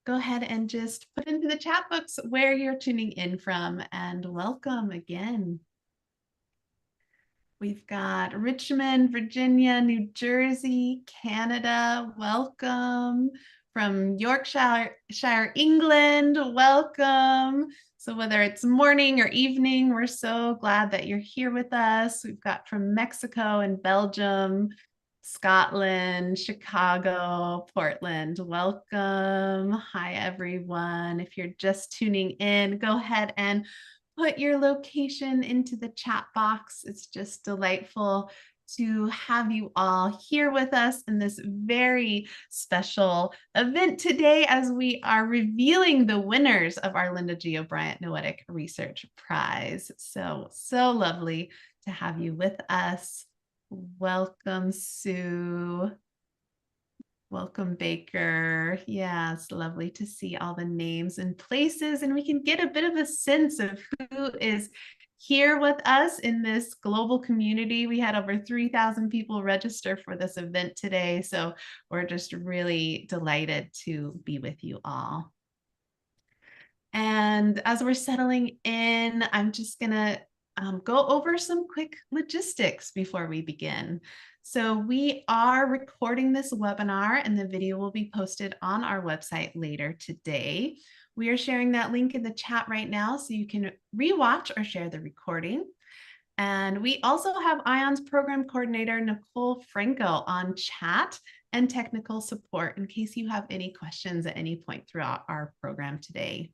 go ahead and just put into the chat box where you're tuning in from, and welcome again. We've got Richmond, Virginia, New Jersey, Canada, welcome. From Yorkshire, England, welcome. So whether it's morning or evening, we're so glad that you're here with us. We've got from Mexico and Belgium, Scotland, Chicago, Portland, welcome. Hi, everyone. If you're just tuning in, go ahead and put your location into the chat box. It's just delightful to have you all here with us in this very special event today as we are revealing the winners of our Linda G. O'Brien Noetic Research Prize. So lovely to have you with us. Welcome, Sue. Welcome, Baker. Yeah, it's lovely to see all the names and places, and we can get a bit of a sense of who is here with us in this global community. We had over 3,000 people register for this event today, so we're just really delighted to be with you all. And as we're settling in, I'm just gonna go over some quick logistics before we begin. So we are recording this webinar and the video will be posted on our website later today. We are sharing that link in the chat right now so you can rewatch or share the recording. And we also have ION's program coordinator, Nicole Franco, on chat and technical support in case you have any questions at any point throughout our program today.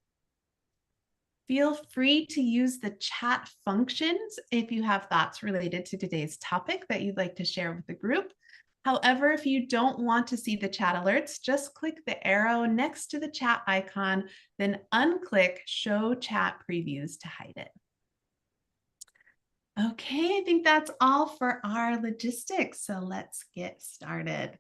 Feel free to use the chat functions if you have thoughts related to today's topic that you'd like to share with the group. However, if you don't want to see the chat alerts, just click the arrow next to the chat icon, then unclick Show Chat Previews to hide it. Okay, I think that's all for our logistics, so let's get started.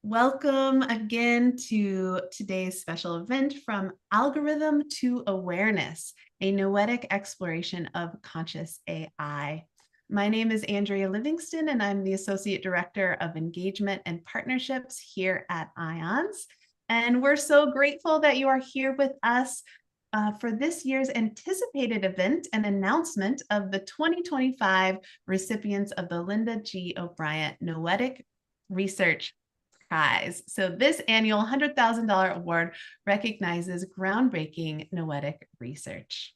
Welcome again to today's special event, From Algorithm to Awareness, a noetic exploration of conscious AI. My name is Andrea Livingston, and I'm the Associate Director of Engagement and Partnerships here at IONS. And we're so grateful that you are here with us for this year's anticipated event and announcement of the 2025 recipients of the Linda G. O'Brien Noetic Research Prize. So this annual $100,000 award recognizes groundbreaking noetic research.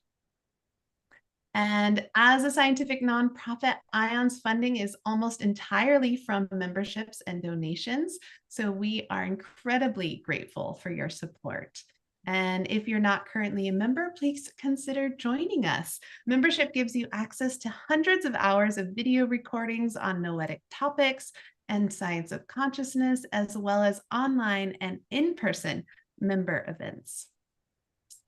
And as a scientific nonprofit, ION's funding is almost entirely from memberships and donations. So we are incredibly grateful for your support. And if you're not currently a member, please consider joining us. Membership gives you access to hundreds of hours of video recordings on noetic topics and science of consciousness, as well as online and in-person member events.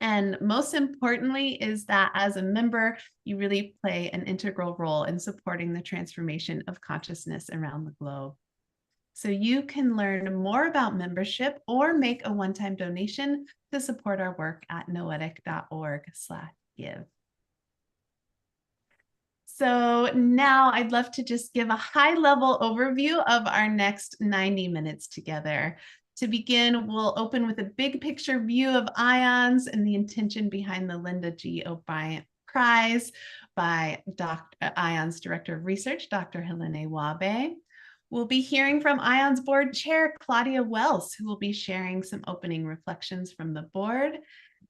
And most importantly is that as a member, you really play an integral role in supporting the transformation of consciousness around the globe. So you can learn more about membership or make a one-time donation to support our work at noetic.org/give. So now I'd love to just give a high-level overview of our next 90 minutes together. To begin, we'll open with a big picture view of IONS and the intention behind the Linda G. O'Brien Prize by IONS Director of Research, Dr. Helene Wabe. We'll be hearing from IONS Board Chair, Claudia Wells, who will be sharing some opening reflections from the board,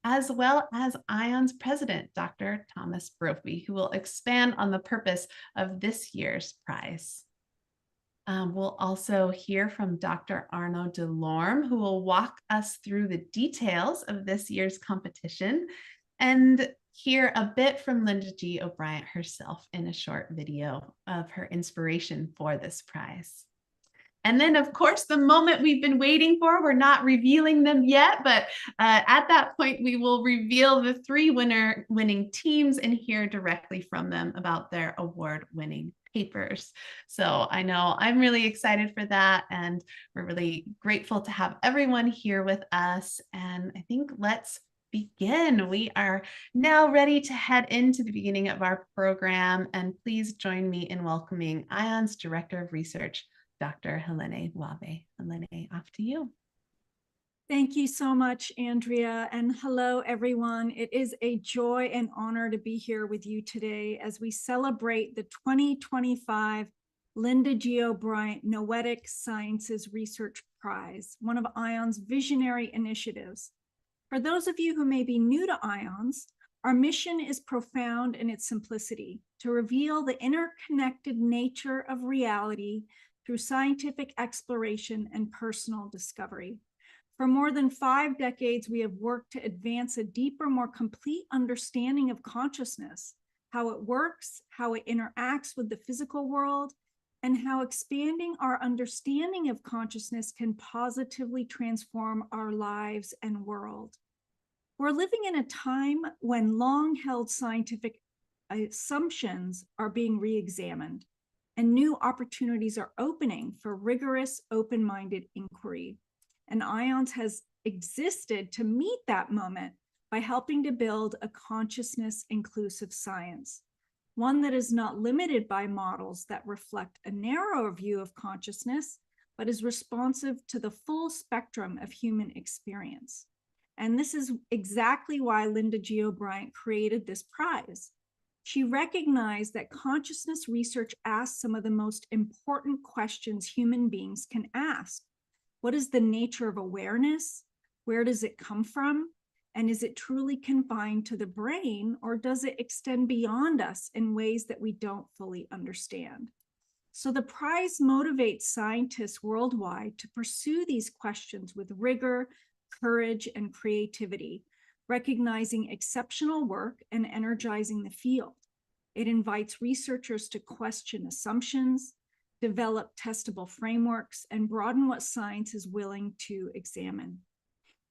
as well as IONS President, Dr. Thomas Brophy, who will expand on the purpose of this year's prize. We'll also hear from Dr. Arnaud Delorme, who will walk us through the details of this year's competition and hear a bit from Linda G. O'Brien herself in a short video of her inspiration for this prize. And then, of course, the moment we've been waiting for, we're not revealing them yet, but at that point, we will reveal the three winning teams and hear directly from them about their award-winning papers. So I know I'm really excited for that, and we're really grateful to have everyone here with us. And I think let's begin. We are now ready to head into the beginning of our program, and please join me in welcoming ION's Director of Research, Dr. Helene Wabe. Helene, off to you. Thank you so much, Andrea, and hello, everyone. It is a joy and honor to be here with you today as we celebrate the 2025 Linda G. O'Brien Noetic Sciences Research Prize, one of ION's visionary initiatives. For those of you who may be new to IONS, our mission is profound in its simplicity, to reveal the interconnected nature of reality through scientific exploration and personal discovery. For more than 5 decades, we have worked to advance a deeper, more complete understanding of consciousness, how it works, how it interacts with the physical world, and how expanding our understanding of consciousness can positively transform our lives and world. We're living in a time when long-held scientific assumptions are being re-examined, and new opportunities are opening for rigorous, open-minded inquiry. And IONS has existed to meet that moment by helping to build a consciousness-inclusive science, one that is not limited by models that reflect a narrower view of consciousness, but is responsive to the full spectrum of human experience. And this is exactly why Linda G. O'Brien created this prize. She recognized that consciousness research asks some of the most important questions human beings can ask. What is the nature of awareness? Where does it come from? And is it truly confined to the brain, or does it extend beyond us in ways that we don't fully understand? So the prize motivates scientists worldwide to pursue these questions with rigor, courage, and creativity, recognizing exceptional work and energizing the field. It invites researchers to question assumptions, develop testable frameworks, and broaden what science is willing to examine.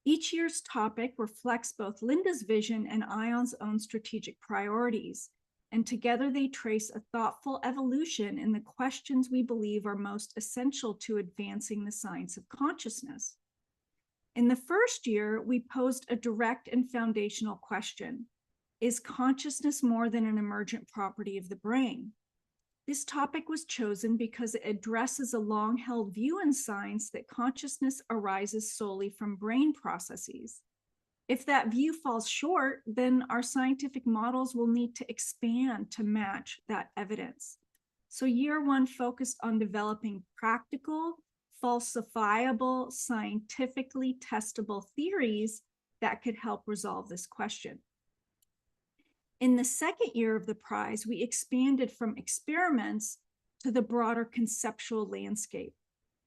Each year's topic reflects both Linda's vision and ION's own strategic priorities, and together they trace a thoughtful evolution in the questions we believe are most essential to advancing the science of consciousness. In the first year, we posed a direct and foundational question: is consciousness more than an emergent property of the brain? This topic was chosen because it addresses a long-held view in science that consciousness arises solely from brain processes. If that view falls short, then our scientific models will need to expand to match that evidence. So year one focused on developing practical, falsifiable, scientifically testable theories that could help resolve this question. In the second year of the prize, we expanded from experiments to the broader conceptual landscape.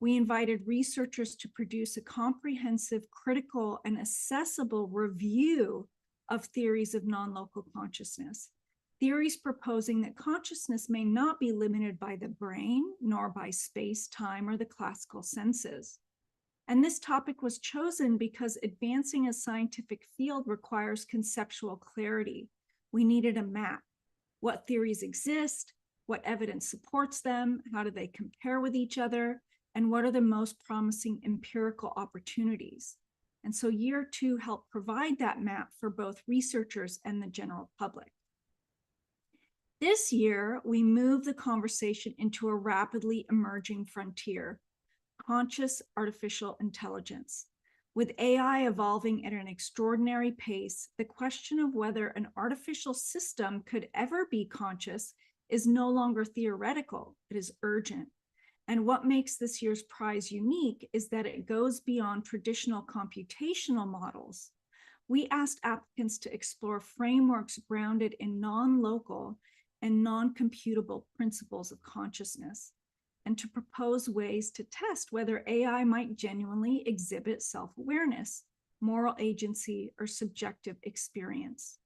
We invited researchers to produce a comprehensive, critical, and accessible review of theories of non-local consciousness, theories proposing that consciousness may not be limited by the brain, nor by space, time, or the classical senses. And this topic was chosen because advancing a scientific field requires conceptual clarity. We needed a map. What theories exist, what evidence supports them, how do they compare with each other, and what are the most promising empirical opportunities? And so year two helped provide that map for both researchers and the general public. This year, we moved the conversation into a rapidly emerging frontier: conscious artificial intelligence. With AI evolving at an extraordinary pace, the question of whether an artificial system could ever be conscious is no longer theoretical, it is urgent. And what makes this year's prize unique is that it goes beyond traditional computational models. We asked applicants to explore frameworks grounded in non-local and non-computable principles of consciousness, and to propose ways to test whether AI might genuinely exhibit self-awareness, moral agency, or subjective experience.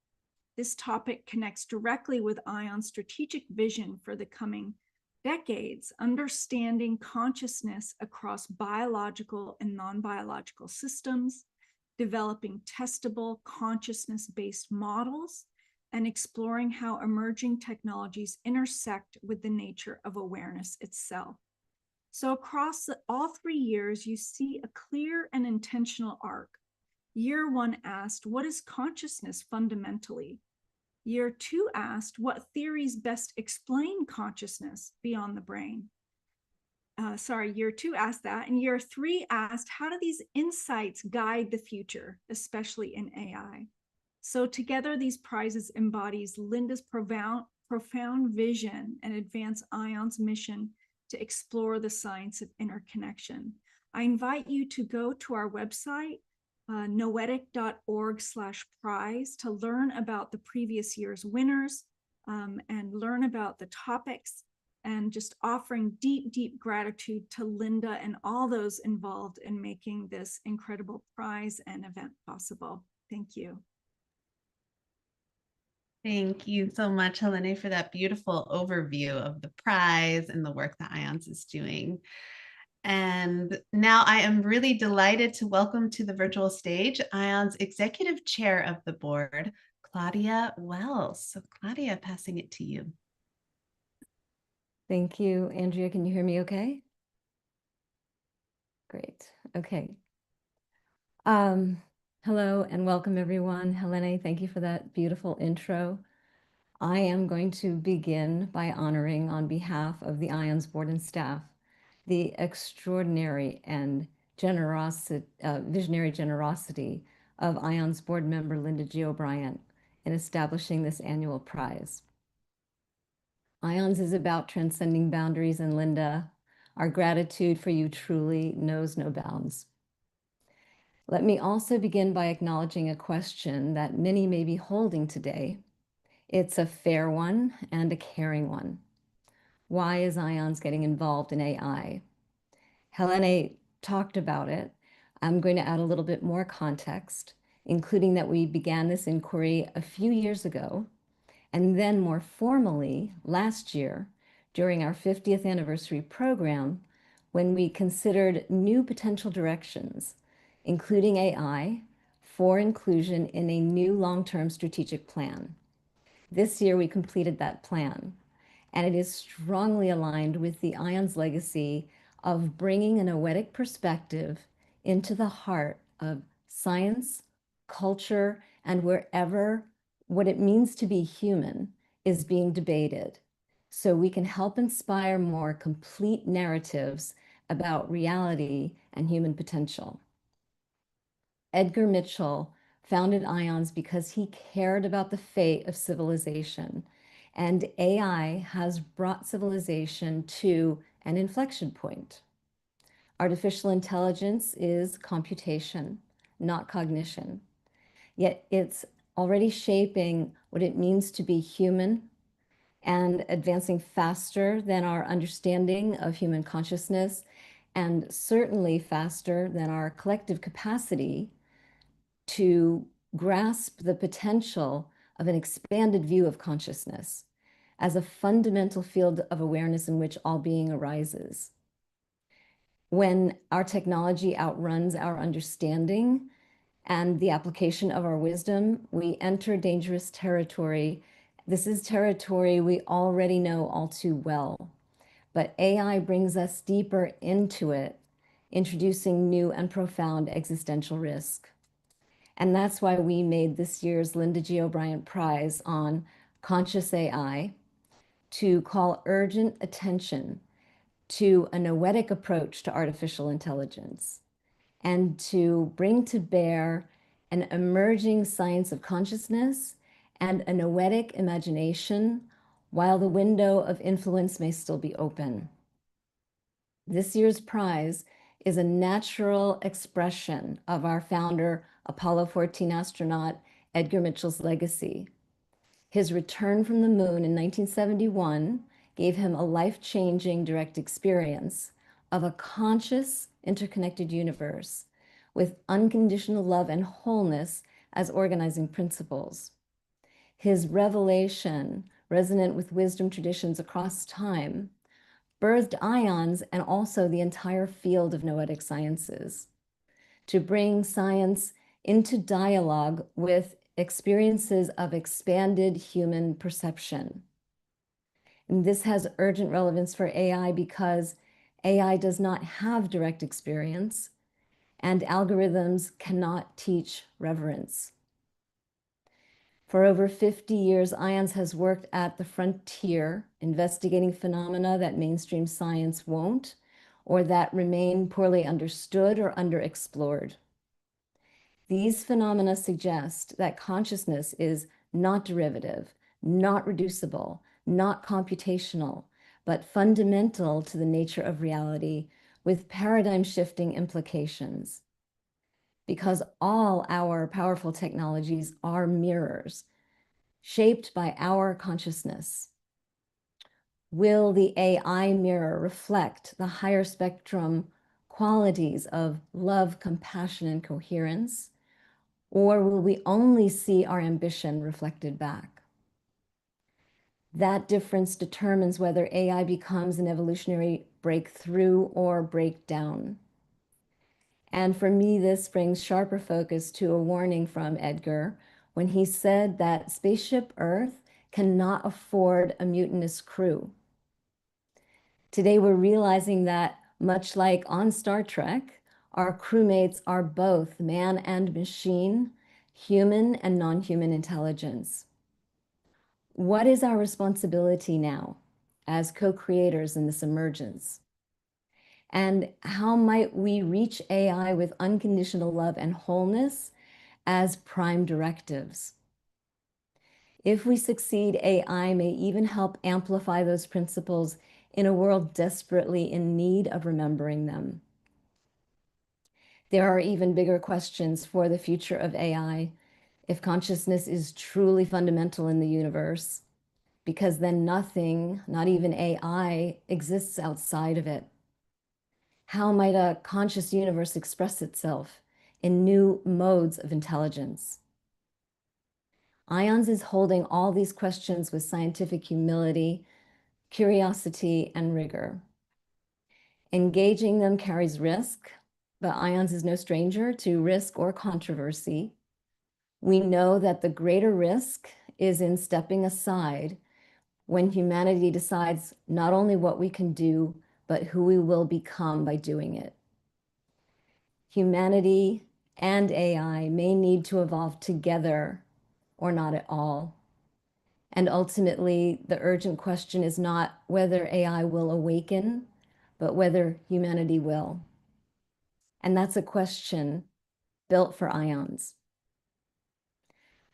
This topic connects directly with ION's strategic vision for the coming decades, understanding consciousness across biological and non-biological systems, developing testable consciousness-based models, and exploring how emerging technologies intersect with the nature of awareness itself. So across all 3 years, you see a clear and intentional arc. Year one asked, what is consciousness fundamentally? Year two asked, what theories best explain consciousness beyond the brain? year 2 asked that, and year 3 asked, how do these insights guide the future, especially in AI? So together, these prizes embodies Linda's profound vision and advance ION's mission to explore the science of interconnection. I invite you to go to our website, noetic.org/prize, to learn about the previous year's winners and learn about the topics, and just offering deep, deep gratitude to Linda and all those involved in making this incredible prize and event possible. Thank you. Thank you so much, Helene, for that beautiful overview of the prize and the work that IONS is doing. And now I am really delighted to welcome to the virtual stage IONS Executive Chair of the Board, Claudia Wells. So Claudia, passing it to you. Thank you, Andrea. Can you hear me okay? Great. Okay. Hello and welcome, everyone. Helene, thank you for that beautiful intro. I am going to begin by honoring, on behalf of the IONS board and staff, the extraordinary and visionary generosity of IONS board member Linda G. O'Brien in establishing this annual prize. IONS is about transcending boundaries, and Linda, our gratitude for you truly knows no bounds. Let me also begin by acknowledging a question that many may be holding today. It's a fair one and a caring one. Why is IONS getting involved in AI? Helene talked about it. I'm going to add a little bit more context, including that we began this inquiry a few years ago, and then more formally last year during our 50th anniversary program, when we considered new potential directions, including AI, for inclusion in a new long-term strategic plan. This year, we completed that plan, and it is strongly aligned with the IONS legacy of bringing a noetic perspective into the heart of science, culture, and wherever what it means to be human is being debated, so we can help inspire more complete narratives about reality and human potential. Edgar Mitchell founded IONS because he cared about the fate of civilization, and AI has brought civilization to an inflection point. Artificial intelligence is computation, not cognition, yet it's already shaping what it means to be human and advancing faster than our understanding of human consciousness, and certainly faster than our collective capacity to grasp the potential of an expanded view of consciousness as a fundamental field of awareness in which all being arises. When our technology outruns our understanding and the application of our wisdom, we enter dangerous territory. This is territory we already know all too well, but AI brings us deeper into it, introducing new and profound existential risk. And that's why we made this year's Linda G. O'Brien Prize on Conscious AI to call urgent attention to a noetic approach to artificial intelligence and to bring to bear an emerging science of consciousness and a noetic imagination while the window of influence may still be open. This year's prize is a natural expression of our founder, Apollo 14 astronaut Edgar Mitchell's legacy. His return from the moon in 1971 gave him a life-changing direct experience of a conscious, interconnected universe with unconditional love and wholeness as organizing principles. His revelation, resonant with wisdom traditions across time, birthed IONS and also the entire field of noetic sciences to bring science into dialogue with experiences of expanded human perception. And this has urgent relevance for AI because AI does not have direct experience and algorithms cannot teach reverence. For over 50 years, IONS has worked at the frontier, investigating phenomena that mainstream science won't, or that remain poorly understood or underexplored. These phenomena suggest that consciousness is not derivative, not reducible, not computational, but fundamental to the nature of reality with paradigm-shifting implications. Because all our powerful technologies are mirrors, shaped by our consciousness. Will the AI mirror reflect the higher spectrum qualities of love, compassion, and coherence? Or will we only see our ambition reflected back? That difference determines whether AI becomes an evolutionary breakthrough or breakdown. And for me, this brings sharper focus to a warning from Edgar when he said that Spaceship Earth cannot afford a mutinous crew. Today, we're realizing that, much like on Star Trek, our crewmates are both man and machine, human and non-human intelligence. What is our responsibility now as co-creators in this emergence? And how might we reach AI with unconditional love and wholeness as prime directives? If we succeed, AI may even help amplify those principles in a world desperately in need of remembering them. There are even bigger questions for the future of AI if consciousness is truly fundamental in the universe, because then nothing, not even AI, exists outside of it. How might a conscious universe express itself in new modes of intelligence? IONS is holding all these questions with scientific humility, curiosity, and rigor. Engaging them carries risk, but IONS is no stranger to risk or controversy. We know that the greater risk is in stepping aside when humanity decides not only what we can do, but who we will become by doing it. Humanity and AI may need to evolve together or not at all. And ultimately, the urgent question is not whether AI will awaken, but whether humanity will. And that's a question built for IONS.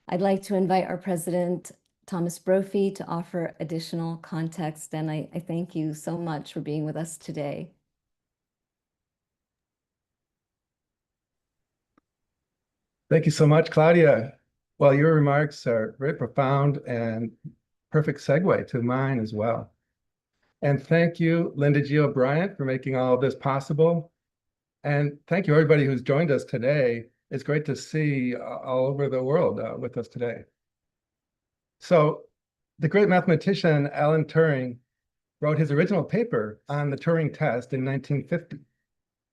I'd like to invite our president, Thomas Brophy, to offer additional context. And I thank you so much for being with us today. Thank you so much, Claudia. Well, your remarks are very profound and perfect segue to mine as well. And thank you, Linda Gio Bryant, for making all of this possible. And thank you, everybody who's joined us today. It's great to see all over the world with us today. So the great mathematician Alan Turing wrote his original paper on the Turing test in 1950.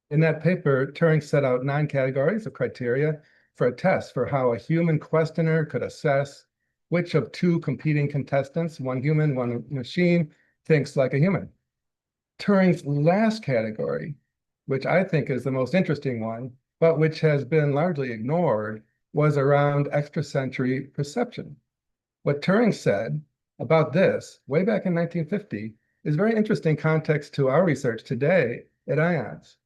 In that paper, Turing set out 9 categories of criteria for a test for how a human questioner could assess which of 2 competing contestants, one human, one machine, thinks like a human. Turing's last category, which I think is the most interesting one, but which has been largely ignored, was around extrasensory perception. What Turing said about this way back in 1950 is very interesting context to our research today at IONS.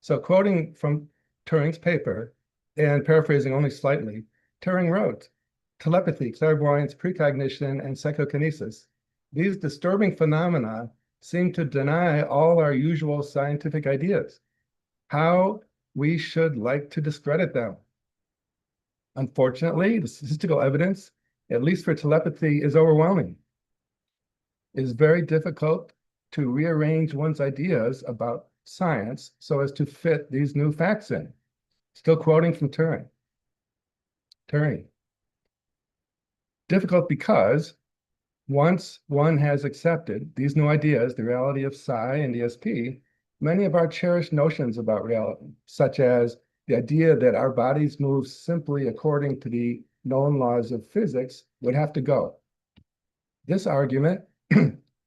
So quoting from Turing's paper and paraphrasing only slightly, Turing wrote, "Telepathy, clairvoyance, precognition, and psychokinesis. These disturbing phenomena seem to deny all our usual scientific ideas. How we should like to discredit them. Unfortunately, the statistical evidence, at least for telepathy, is overwhelming. It is very difficult to rearrange one's ideas about science so as to fit these new facts in." Still quoting from Turing. Turing. Difficult because once one has accepted these new ideas, the reality of psi and ESP, many of our cherished notions about reality, such as the idea that our bodies move simply according to the known laws of physics, would have to go. This argument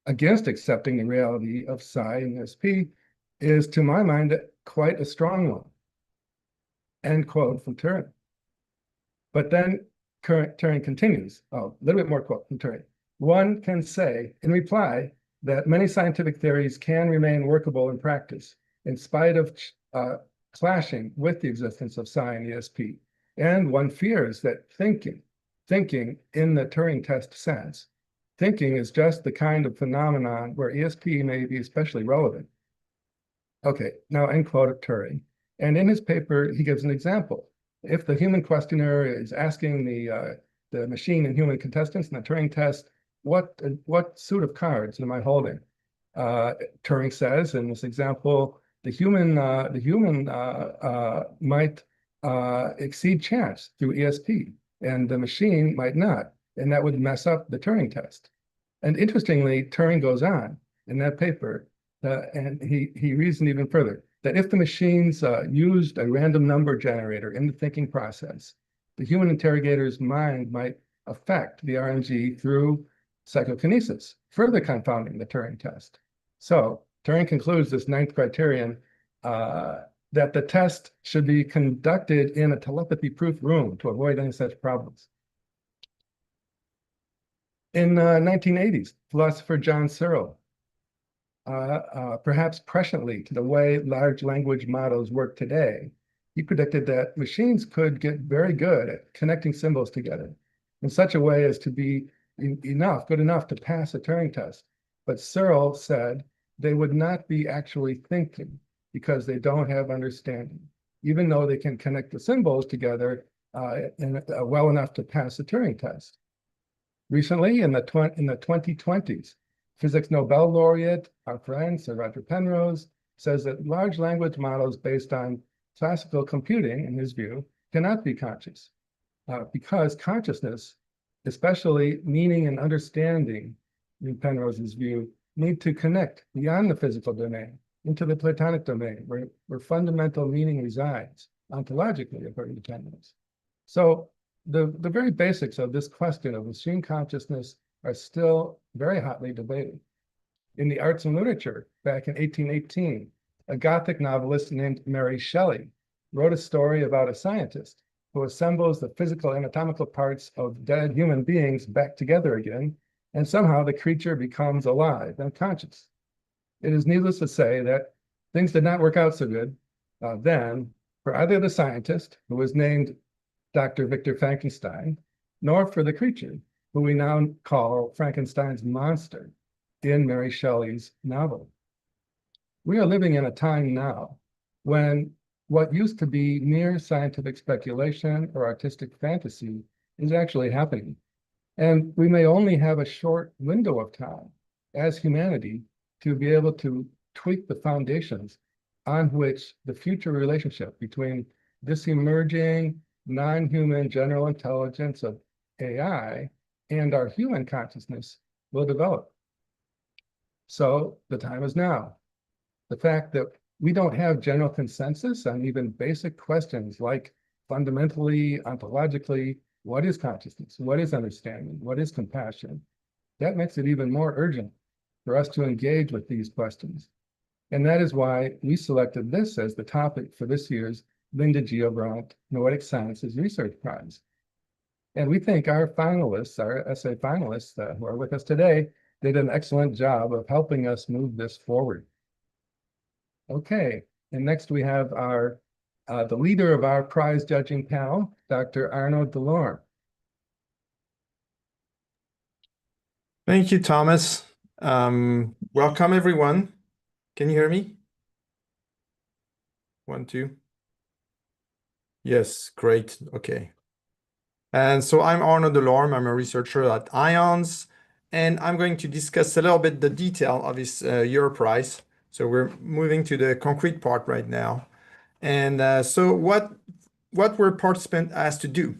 against accepting the reality of psi and ESP is, to my mind, quite a strong one. End quote from Turing. But then Turing continues, a little bit more quote from Turing. "One can say in reply that many scientific theories can remain workable in practice. in spite of clashing with the existence of psi and ESP. And one fears that thinking in the Turing test sense, thinking is just the kind of phenomenon where ESP may be especially relevant. Okay, now end quote of Turing. And in his paper, he gives an example. If the human questioner is asking the machine and human contestants in the Turing test, what suit of cards am I holding? Turing says in this example, the human might exceed chance through ESP, and the machine might not, and that would mess up the Turing test. And interestingly, Turing goes on in that paper, and he reasoned even further, that if the machines used a random number generator in the thinking process, the human interrogator's mind might affect the RNG through psychokinesis, further confounding the Turing test. So Turing concludes this ninth criterion that the test should be conducted in a telepathy-proof room to avoid any such problems. In 1980s, philosopher John Searle, perhaps presciently to the way large language models work today, he predicted that machines could get very good at connecting symbols together in such a way as to be good enough to pass a Turing test. But Searle said they would not be actually thinking because they don't have understanding, even though they can connect the symbols together well enough to pass a Turing test. Recently, in the 2020s, physics Nobel laureate, our friend Sir Roger Penrose, says that large language models based on classical computing, in his view, cannot be conscious because consciousness, especially meaning and understanding, in Penrose's view, need to connect beyond the physical domain into the Platonic domain, where fundamental meaning resides, ontologically, according to Penrose. So the very basics of this question of machine consciousness are still very hotly debated. In the arts and literature, back in 1818, a Gothic novelist named Mary Shelley wrote a story about a scientist who assembles the physical anatomical parts of dead human beings back together again, and somehow the creature becomes alive and conscious. It is needless to say that things did not work out so good then for either the scientist, who was named Dr. Victor Frankenstein, nor for the creature, who we now call Frankenstein's monster in Mary Shelley's novel. We are living in a time now when what used to be mere scientific speculation or artistic fantasy is actually happening. And we may only have a short window of time as humanity to be able to tweak the foundations on which the future relationship between this emerging non-human general intelligence of AI and our human consciousness will develop. So the time is now. The fact that we don't have general consensus on even basic questions like fundamentally, ontologically, what is consciousness? What is understanding? What is compassion? That makes it even more urgent for us to engage with these questions. And that is why we selected this as the topic for this year's Linda Geobrandt Noetic Sciences Research Prize. And we think our finalists, our essay finalists who are with us today, did an excellent job of helping us move this forward. Okay, and next we have our the leader of our prize judging panel, Dr. Arno Delorme. Thank you, Thomas. Welcome, everyone. Can you hear me? 1, 2. Yes, great. Okay. And so I'm Arno Delorme. I'm a researcher at IONS, and I'm going to discuss a little bit the detail of this Euro Prize. So we're moving to the concrete part right now. And so what were participants asked to do?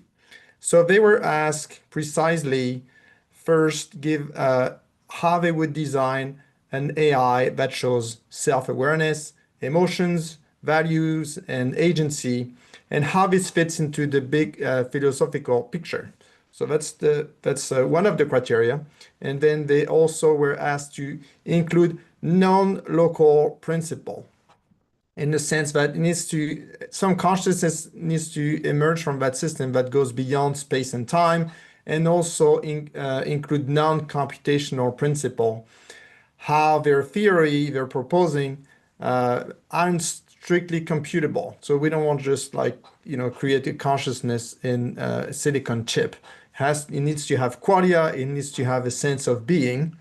So they were asked precisely first give how they would design an AI that shows self-awareness, emotions, values, and agency, and how this fits into the big philosophical picture. So that's one of the criteria. And then they also were asked to include non-local principle, in the sense that some consciousness needs to emerge from that system that goes beyond space and time, and also include non-computational principle, how their theory they're proposing aren't strictly computable. So we don't want just like, create a consciousness in a silicon chip. It needs to have qualia, it needs to have a sense of being.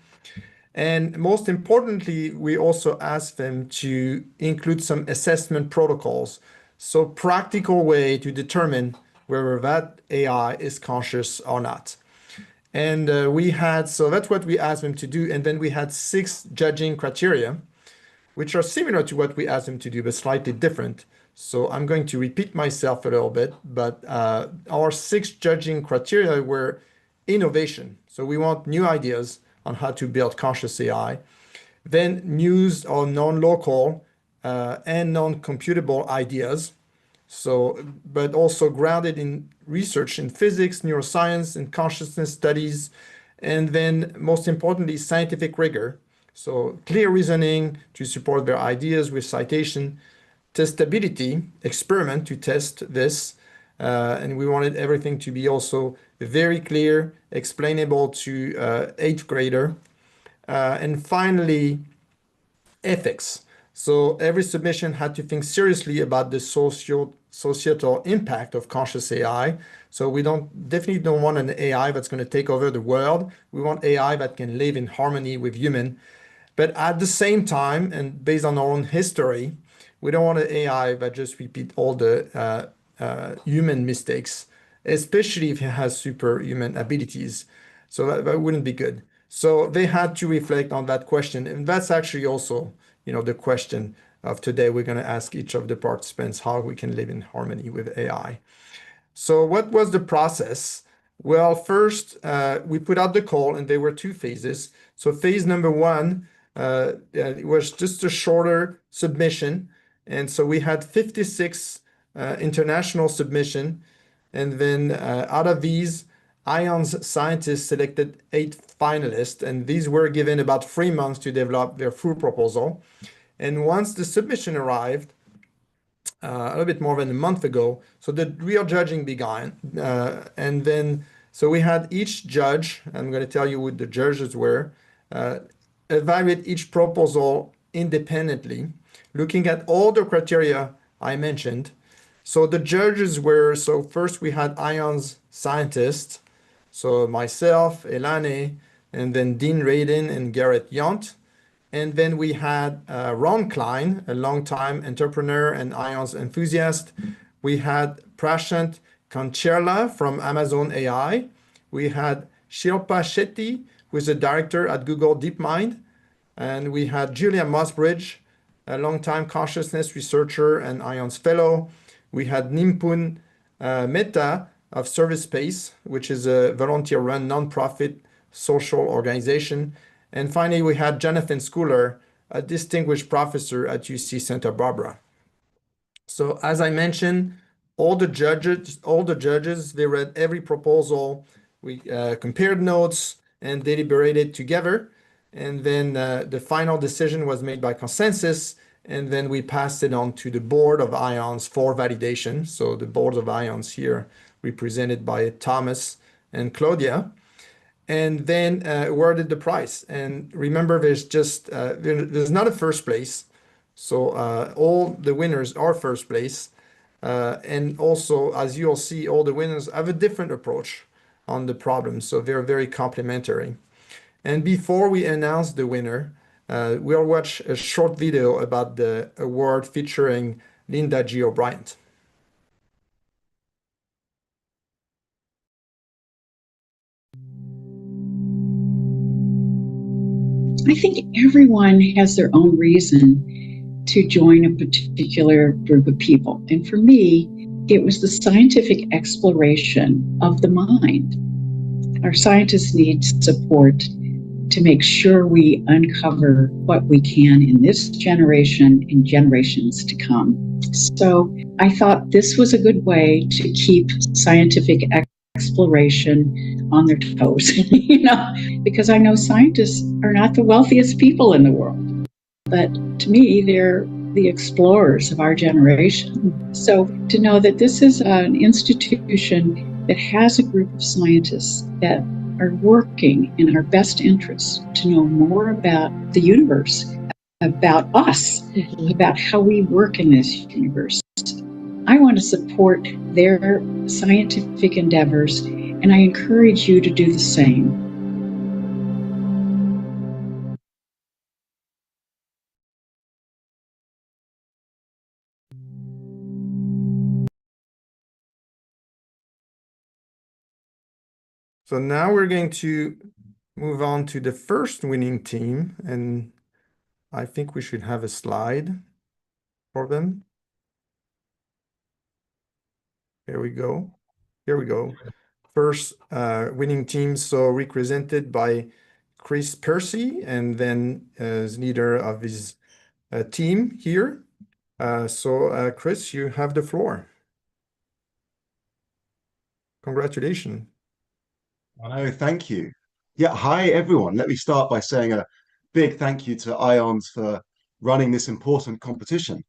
And most importantly, we also ask them to include some assessment protocols. So practical way to determine whether that AI is conscious or not. And so that's what we asked them to do. And then we had 6 judging criteria, which are similar to what we asked them to do, but slightly different. So I'm going to repeat myself a little bit, but our 6 judging criteria were innovation. So we want new ideas on how to build conscious AI, then news or non-local and non-computable ideas. So, but also grounded in research in physics, neuroscience, and consciousness studies, and then most importantly, scientific rigor. So clear reasoning to support their ideas with citation, testability, experiment to test this, and we wanted everything to be also very clear, explainable to 8th grader. And finally, ethics. So every submission had to think seriously about the societal impact of conscious AI. So we definitely don't want an AI that's going to take over the world. We want AI that can live in harmony with human. But at the same time, and based on our own history, we don't want an AI that just repeat all the human mistakes, especially if it has superhuman abilities. So that wouldn't be good. So they had to reflect on that question. And that's actually also, the question of today. We're going to ask each of the participants how we can live in harmony with AI. So what was the process? Well, first, we put out the call, and there were 2 phases. So phase number 1, it was just a shorter submission. And so we had 56 international submission. And then out of these, IONS scientists selected 8 finalists, and these were given about 3 months to develop their full proposal. And once the submission arrived, a little bit more than a month ago, so the real judging began. And then, so we had each judge, I'm going to tell you who the judges were, evaluate each proposal independently, looking at all the criteria I mentioned. So the judges were, so first we had IONS scientists, so myself, Elane, and then Dean Radin and Garrett Yount. And then we had Ron Klein, a longtime entrepreneur and IONS enthusiast. We had Prashant Kancherla from Amazon AI. We had Shilpa Shetty, who is a director at Google DeepMind. And we had Julia Mossbridge, a longtime consciousness researcher and IONS fellow. We had Nimpun Mehta of Service Space, which is a volunteer-run nonprofit social organization. And finally, we had Jonathan Schooler, a distinguished professor at UC Santa Barbara. So as I mentioned, all the judges, they read every proposal. We compared notes and deliberated together. And then the final decision was made by consensus. And then we passed it on to the board of IONS for validation. So the board of IONS here represented by Thomas and Claudia. And then awarded the prize. And remember, there's not a first place. So all the winners are first place. And also, as you'll see, all the winners have a different approach on the problem. So they're very complementary. And before we announce the winner, we'll watch a short video about the award featuring Linda G. O'Brien. I think everyone has their own reason to join a particular group of people. And for me, it was the scientific exploration of the mind. Our scientists need support to make sure we uncover what we can in this generation and generations to come. So I thought this was a good way to keep scientific exploration on their toes, because I know scientists are not the wealthiest people in the world, but to me, they're the explorers of our generation. So to know that this is an institution that has a group of scientists that are working in our best interests to know more about the universe about us, about how we work in this universe. I want to support their scientific endeavors, and I encourage you to do the same. So now we're going to move on to the first winning team, and I think we should have a slide for them. Here we go. Here we go. First winning team, so represented by Chris Percy, and then as leader of his team here. Chris, you have the floor. Congratulations. Oh, thank you. Yeah, hi everyone. Let me start by saying a big thank you to IONS for running this important competition.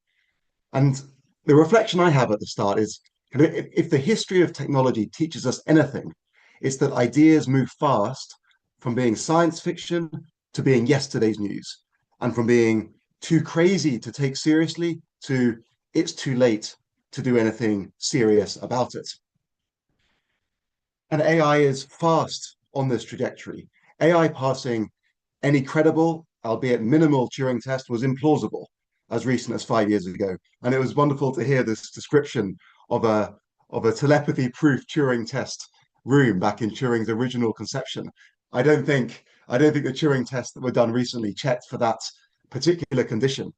And the reflection I have at the start is, if the history of technology teaches us anything, it's that ideas move fast from being science fiction to being yesterday's news, and from being too crazy to take seriously to it's too late to do anything serious about it. And AI is fast on this trajectory. AI passing any credible, albeit minimal, Turing test was implausible as recent as 5 years ago. And it was wonderful to hear this description of a telepathy-proof Turing test room back in Turing's original conception. I don't think the Turing tests that were done recently checked for that particular condition.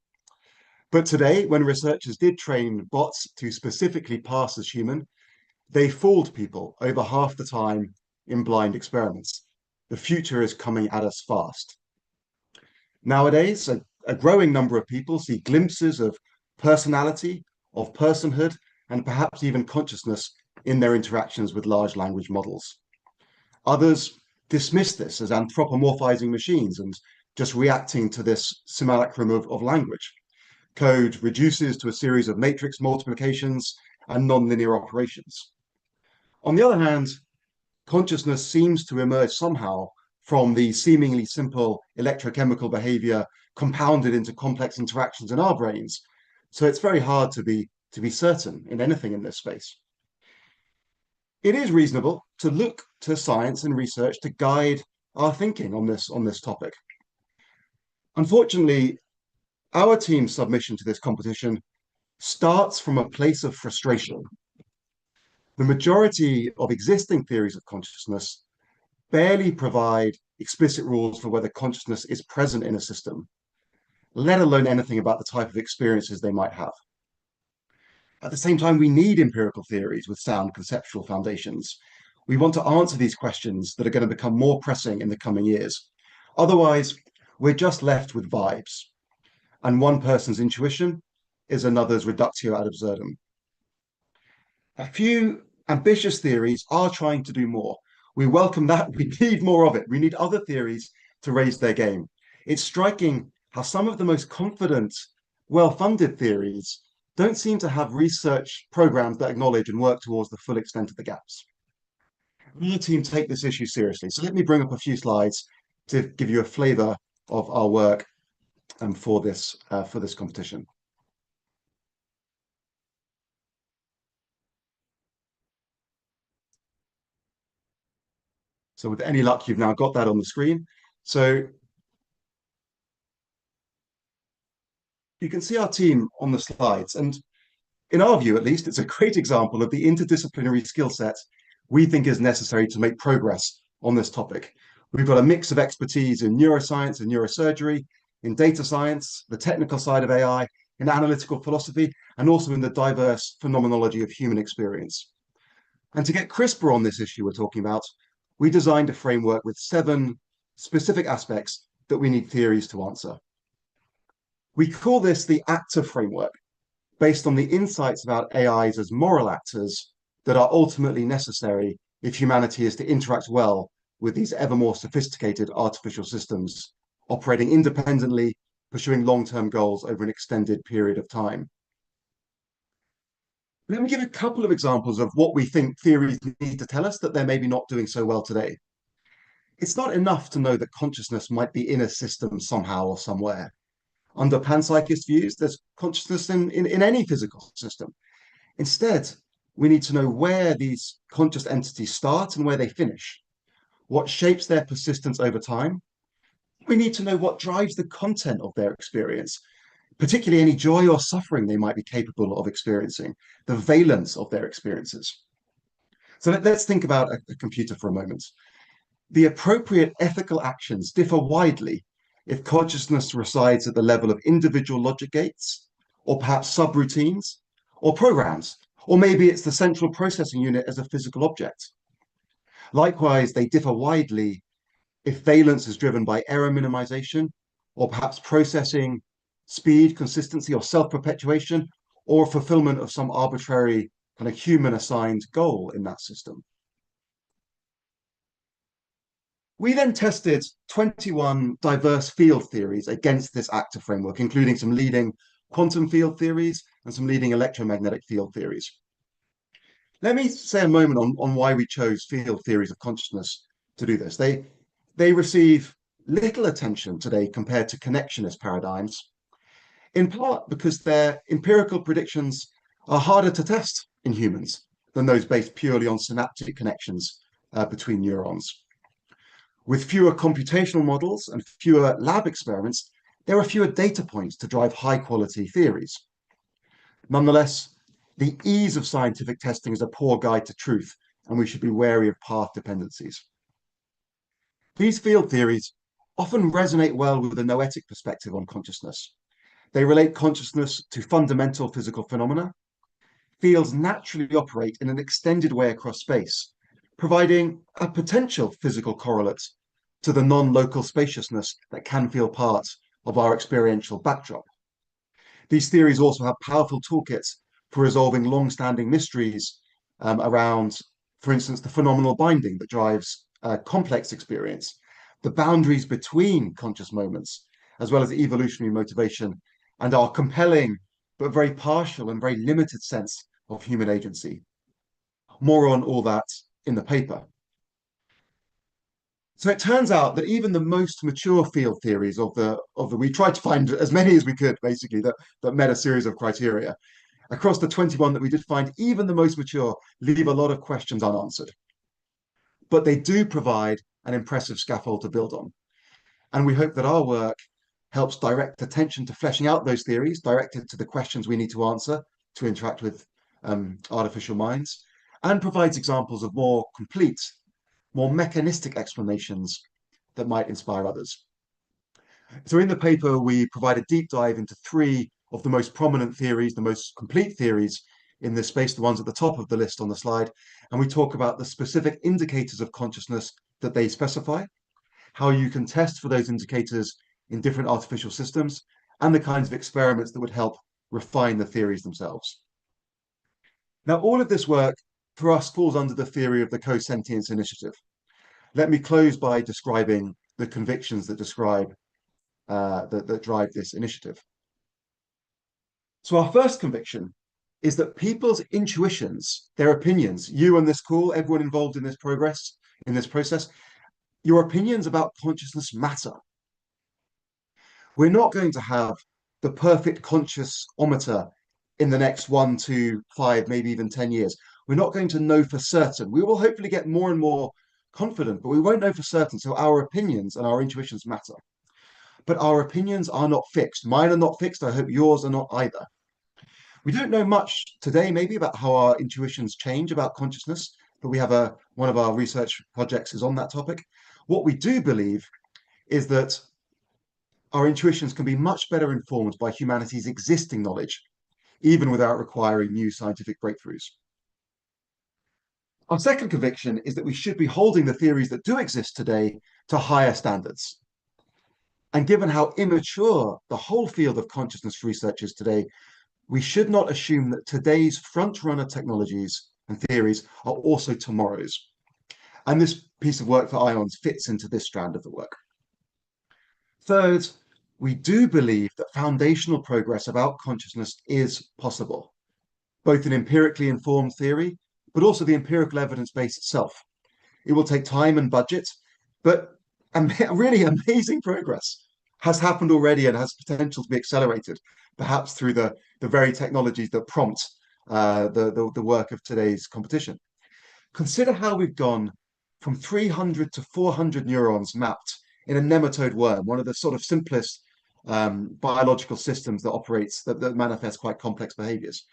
But today, when researchers did train bots to specifically pass as human, they fooled people over half the time in blind experiments. The future is coming at us fast. Nowadays, a growing number of people see glimpses of personality, of personhood, and perhaps even consciousness in their interactions with large language models. Others dismiss this as anthropomorphizing machines and just reacting to this simulacrum of language. Code reduces to a series of matrix multiplications and nonlinear operations. On the other hand, consciousness seems to emerge somehow from the seemingly simple electrochemical behavior compounded into complex interactions in our brains. So it's very hard to be certain in anything in this space. It is reasonable to look to science and research to guide our thinking on this topic. Unfortunately, our team's submission to this competition starts from a place of frustration. The majority of existing theories of consciousness barely provide explicit rules for whether consciousness is present in a system, let alone anything about the type of experiences they might have. At the same time, we need empirical theories with sound conceptual foundations. We want to answer these questions that are going to become more pressing in the coming years. Otherwise, we're just left with vibes, and one person's intuition is another's reductio ad absurdum. A few ambitious theories are trying to do more. We welcome that. We need more of it. We need other theories to raise their game. It's striking how some of the most confident, well-funded theories don't seem to have research programs that acknowledge and work towards the full extent of the gaps. Our team take this issue seriously. So let me bring up a few slides to give you a flavor of our work for this competition. So with any luck, you've now got that on the screen. So you can see our team on the slides. And in our view, at least, it's a great example of the interdisciplinary skill set we think is necessary to make progress on this topic. We've got a mix of expertise in neuroscience and neurosurgery, in data science, the technical side of AI, in analytical philosophy, and also in the diverse phenomenology of human experience. And to get crisper on this issue we're talking about, we designed a framework with 7 specific aspects that we need theories to answer. We call this the actor framework, based on the insights about AIs as moral actors that are ultimately necessary if humanity is to interact well with these ever more sophisticated artificial systems, operating independently, pursuing long-term goals over an extended period of time. Let me give a couple of examples of what we think theories need to tell us that they're maybe not doing so well today. It's not enough to know that consciousness might be in a system somehow or somewhere. Under panpsychist views, there's consciousness in any physical system. Instead, we need to know where these conscious entities start and where they finish, what shapes their persistence over time. We need to know what drives the content of their experience, particularly any joy or suffering they might be capable of experiencing, the valence of their experiences. So let's think about a computer for a moment. The appropriate ethical actions differ widely if consciousness resides at the level of individual logic gates, or perhaps subroutines, or programs, or maybe it's the central processing unit as a physical object. Likewise, they differ widely if valence is driven by error minimization, or perhaps processing speed, consistency, or self-perpetuation, or fulfillment of some arbitrary kind of human-assigned goal in that system. We then tested 21 diverse field theories against this actor framework, including some leading quantum field theories and some leading electromagnetic field theories. Let me say a moment on why we chose field theories of consciousness to do this. They receive little attention today compared to connectionist paradigms, in part because their empirical predictions are harder to test in humans than those based purely on synaptic connections between neurons. With fewer computational models and fewer lab experiments, there are fewer data points to drive high-quality theories. Nonetheless, the ease of scientific testing is a poor guide to truth, and we should be wary of path dependencies. These field theories often resonate well with the noetic perspective on consciousness. They relate consciousness to fundamental physical phenomena. Fields naturally operate in an extended way across space, providing a potential physical correlate to the non-local spaciousness that can feel part of our experiential backdrop. These theories also have powerful toolkits for resolving long-standing mysteries around, for instance, the phenomenal binding that drives complex experience, the boundaries between conscious moments, as well as evolutionary motivation, and our compelling but very partial and very limited sense of human agency. More on all that in the paper. So it turns out that even the most mature field theories we tried to find as many as we could, basically, that met a series of criteria. Across the 21 that we did find, even the most mature leave a lot of questions unanswered. But they do provide an impressive scaffold to build on. And we hope that our work helps direct attention to fleshing out those theories, directed to the questions we need to answer to interact with artificial minds, and provides examples of more complete, more mechanistic explanations that might inspire others. So in the paper, we provide a deep dive into 3 of the most prominent theories, the most complete theories in this space, the ones at the top of the list on the slide. And we talk about the specific indicators of consciousness that they specify, how you can test for those indicators in different artificial systems, and the kinds of experiments that would help refine the theories themselves. Now, all of this work for us falls under the theory of the co-sentience initiative. Let me close by describing the convictions that drive this initiative. So our first conviction is that people's intuitions, their opinions, you on this call, everyone involved in this process, your opinions about consciousness matter. We're not going to have the perfect conscious-ometer in the next 1 to 5, maybe even 10 years. We're not going to know for certain. We will hopefully get more and more confident, but we won't know for certain. So our opinions and our intuitions matter. But our opinions are not fixed. Mine are not fixed. I hope yours are not either. We don't know much today, maybe, about how our intuitions change about consciousness, but we have one of our research projects is on that topic. What we do believe is that our intuitions can be much better informed by humanity's existing knowledge, even without requiring new scientific breakthroughs. Our second conviction is that we should be holding the theories that do exist today to higher standards. And given how immature the whole field of consciousness research is today, we should not assume that today's front-runner technologies and theories are also tomorrow's. And this piece of work for IONS fits into this strand of the work. Third, we do believe that foundational progress about consciousness is possible, both in empirically informed theory, but also the empirical evidence base itself. It will take time and budget, but really amazing progress has happened already and has potential to be accelerated, perhaps through the very technologies that prompt the work of today's competition. Consider how we've gone from 300 to 400 neurons mapped in a nematode worm, one of the sort of simplest biological systems that operates, that manifests quite complex behaviors.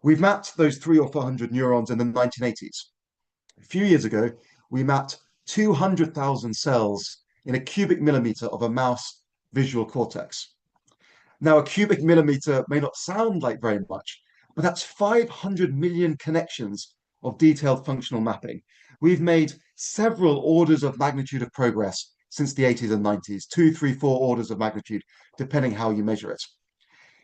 We've mapped those 300 or 400 neurons in the 1980s. A few years ago, we mapped 200,000 cells in a cubic millimeter of a mouse visual cortex. Now, a cubic millimeter may not sound like very much, but that's 500 million connections of detailed functional mapping. We've made several orders of magnitude of progress since the 80s and 90s, 2, 3, 4 orders of magnitude, depending how you measure it.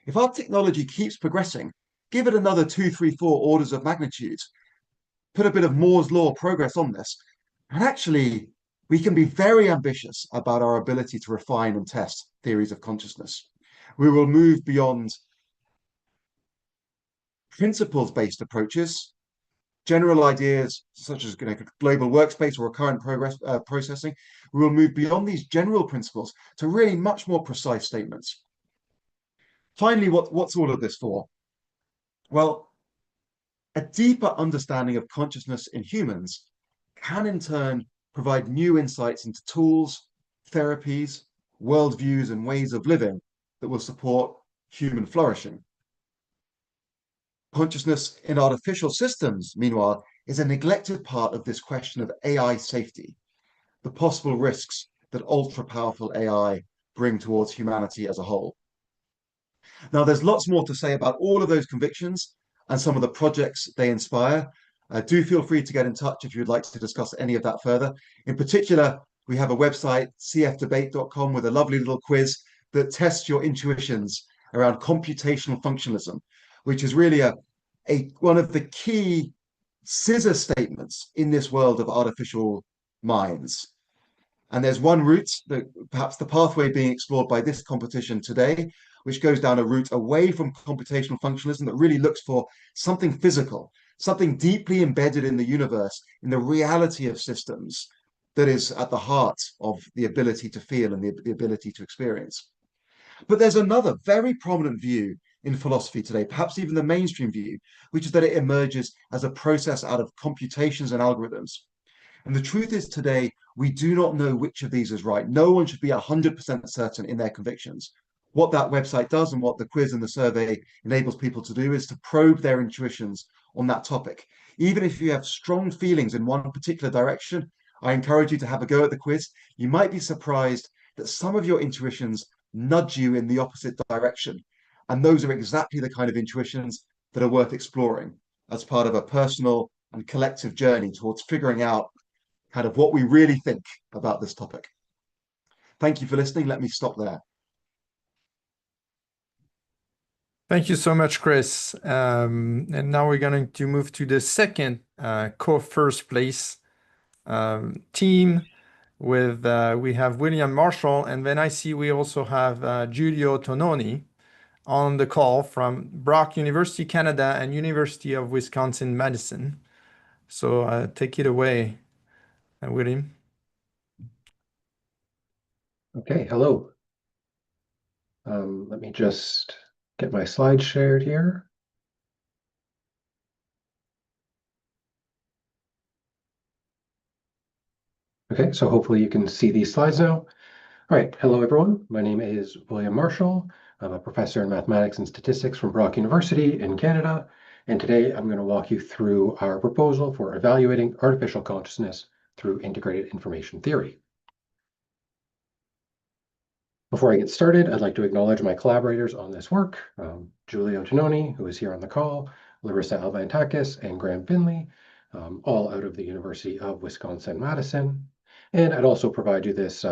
If our technology keeps progressing, give it another 2, 3, 4 orders of magnitude, put a bit of Moore's law progress on this, and actually we can be very ambitious about our ability to refine and test theories of consciousness. We will move beyond principles-based approaches, general ideas such as global workspace or recurrent processing. We will move beyond these general principles to really much more precise statements. Finally, what's all of this for? Well, a deeper understanding of consciousness in humans can in turn provide new insights into tools, therapies, worldviews, and ways of living that will support human flourishing. Consciousness in artificial systems, meanwhile, is a neglected part of this question of AI safety, the possible risks that ultra-powerful AI bring towards humanity as a whole. Now, there's lots more to say about all of those convictions and some of the projects they inspire. Do feel free to get in touch if you'd like to discuss any of that further. In particular, we have a website, cfdebate.com, with a lovely little quiz that tests your intuitions around computational functionalism, which is really one of the key scissor statements in this world of artificial minds. And there's one route, that perhaps the pathway being explored by this competition today, which goes down a route away from computational functionalism that really looks for something physical, something deeply embedded in the universe, in the reality of systems, that is at the heart of the ability to feel and the ability to experience. But there's another very prominent view in philosophy today, perhaps even the mainstream view, which is that it emerges as a process out of computations and algorithms. And the truth is today, we do not know which of these is right. No one should be 100% certain in their convictions. What that website does and what the quiz and the survey enables people to do is to probe their intuitions on that topic. Even if you have strong feelings in one particular direction, I encourage you to have a go at the quiz. You might be surprised that some of your intuitions nudge you in the opposite direction. And those are exactly the kind of intuitions that are worth exploring as part of a personal and collective journey towards figuring out kind of what we really think about this topic. Thank you for listening. Let me stop there. Thank you so much, Chris. And now we're going to move to the second co-first place team with, we have William Marshall, and then I see we also have Giulio Tononi on the call from Brock University, Canada, and University of Wisconsin-Madison. So take it away, William. Okay, hello. Let me just get my slides shared here. Okay, so hopefully you can see these slides now. All right, hello everyone. My name is William Marshall. I'm a professor in mathematics and statistics from Brock University in Canada. And today I'm going to walk you through our proposal for evaluating artificial consciousness through integrated information theory. Before I get started, I'd like to acknowledge my collaborators on this work, Giulio Tononi, who is here on the call, Larissa Alvantakis, and Graham Finley, all out of the University of Wisconsin-Madison. And I'd also provide you this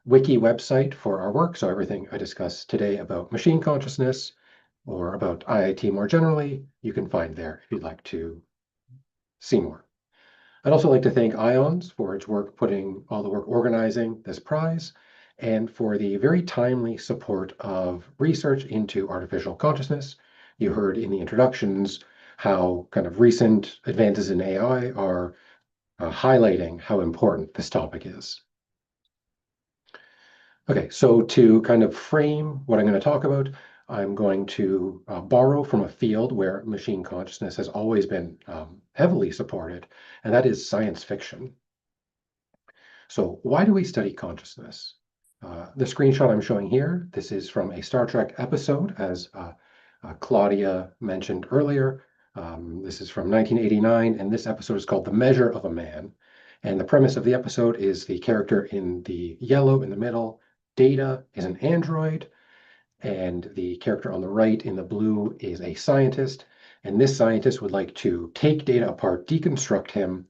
wiki website for our work, so everything I discuss today about machine consciousness or about IIT more generally, you can find there if you'd like to see more. I'd also like to thank IONS for its work putting all the work organizing this prize, and for the very timely support of research into artificial consciousness. You heard in the introductions how kind of recent advances in AI are highlighting how important this topic is. Okay, so to kind of frame what I'm going to talk about, I'm going to borrow from a field where machine consciousness has always been heavily supported, and that is science fiction. So why do we study consciousness? The screenshot I'm showing here, this is from a Star Trek episode, as Claudia mentioned earlier. This is from 1989, and this episode is called The Measure of a Man. And the premise of the episode is the character in the yellow in the middle, Data, is an android, and the character on the right in the blue is a scientist. And this scientist would like to take Data apart, deconstruct him,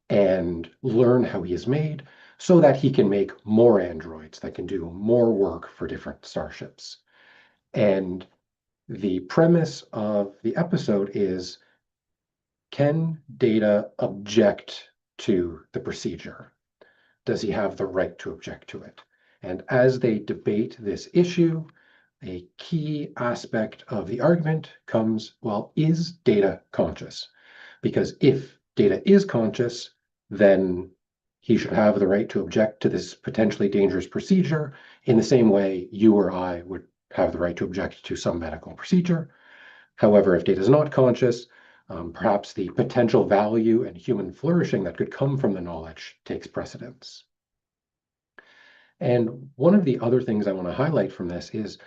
and learn how he is made so that he can make more androids that can do more work for different starships. And the premise of the episode is, can Data object to the procedure? Does he have the right to object to it? And as they debate this issue, a key aspect of the argument comes, well, is Data conscious? Because if Data is conscious, then he should have the right to object to this potentially dangerous procedure in the same way you or I would have the right to object to some medical procedure. However, if Data is not conscious, perhaps the potential value and human flourishing that could come from the knowledge takes precedence. And one of the other things I want to highlight from this is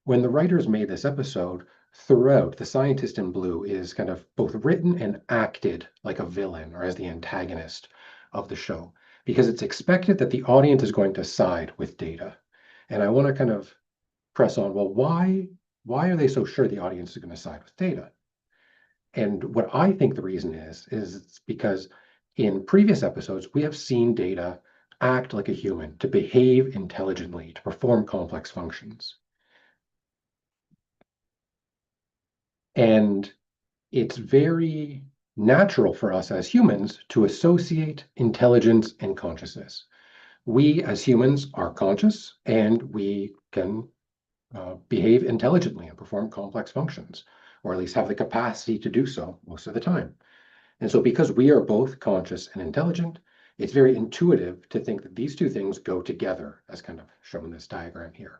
when the writers made this episode, throughout, the scientist in blue is kind of both written and acted like a villain or as the antagonist of the show, because it's expected that the audience is going to side with Data. And I want to kind of press on, well, why are they so sure the audience is going to side with Data? And what I think the reason is it's because in previous episodes, we have seen Data act like a human, to behave intelligently, to perform complex functions. And it's very natural for us as humans to associate intelligence and consciousness. We as humans are conscious and we can behave intelligently and perform complex functions, or at least have the capacity to do so most of the time. And so because we are both conscious and intelligent, it's very intuitive to think that these two things go together, as kind of shown in this diagram here.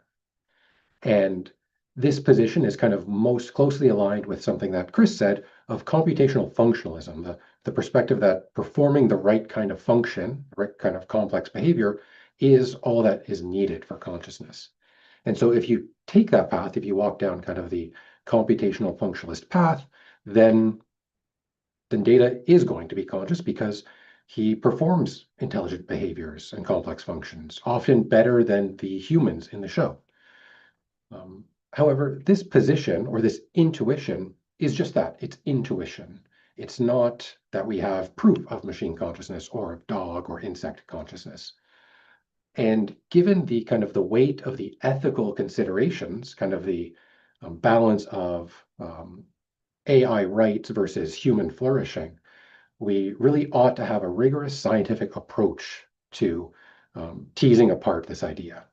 And this position is kind of most closely aligned with something that Chris said of computational functionalism, the perspective that performing the right kind of function, the right kind of complex behavior, is all that is needed for consciousness. And so if you take that path, if you walk down kind of the computational functionalist path, then Data is going to be conscious because he performs intelligent behaviors and complex functions, often better than the humans in the show. However, this position or this intuition is just that, it's intuition. It's not that we have proof of machine consciousness or of dog or insect consciousness. And given the kind of the weight of the ethical considerations, kind of the balance of AI rights versus human flourishing, we really ought to have a rigorous scientific approach to teasing apart this idea.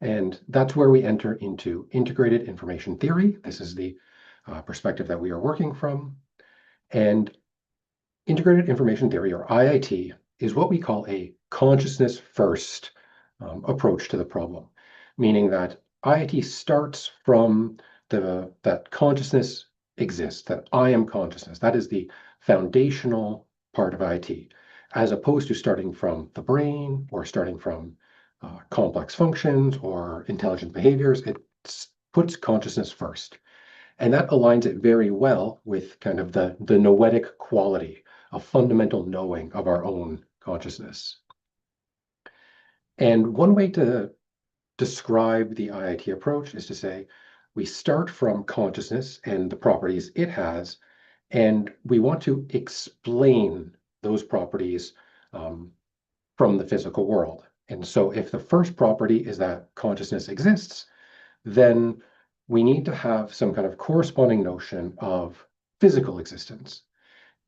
And that's where we enter into integrated information theory. This is the perspective that we are working from. And integrated information theory, or IIT, is what we call a consciousness first approach to the problem, meaning that IIT starts from that consciousness exists, that I am consciousness. That is the foundational part of IIT, as opposed to starting from the brain or starting from complex functions or intelligent behaviors. It puts consciousness first. And that aligns it very well with kind of the noetic quality, a fundamental knowing of our own consciousness. And one way to describe the IIT approach is to say, we start from consciousness and the properties it has, and we want to explain those properties from the physical world. And so if the first property is that consciousness exists, then we need to have some kind of corresponding notion of physical existence.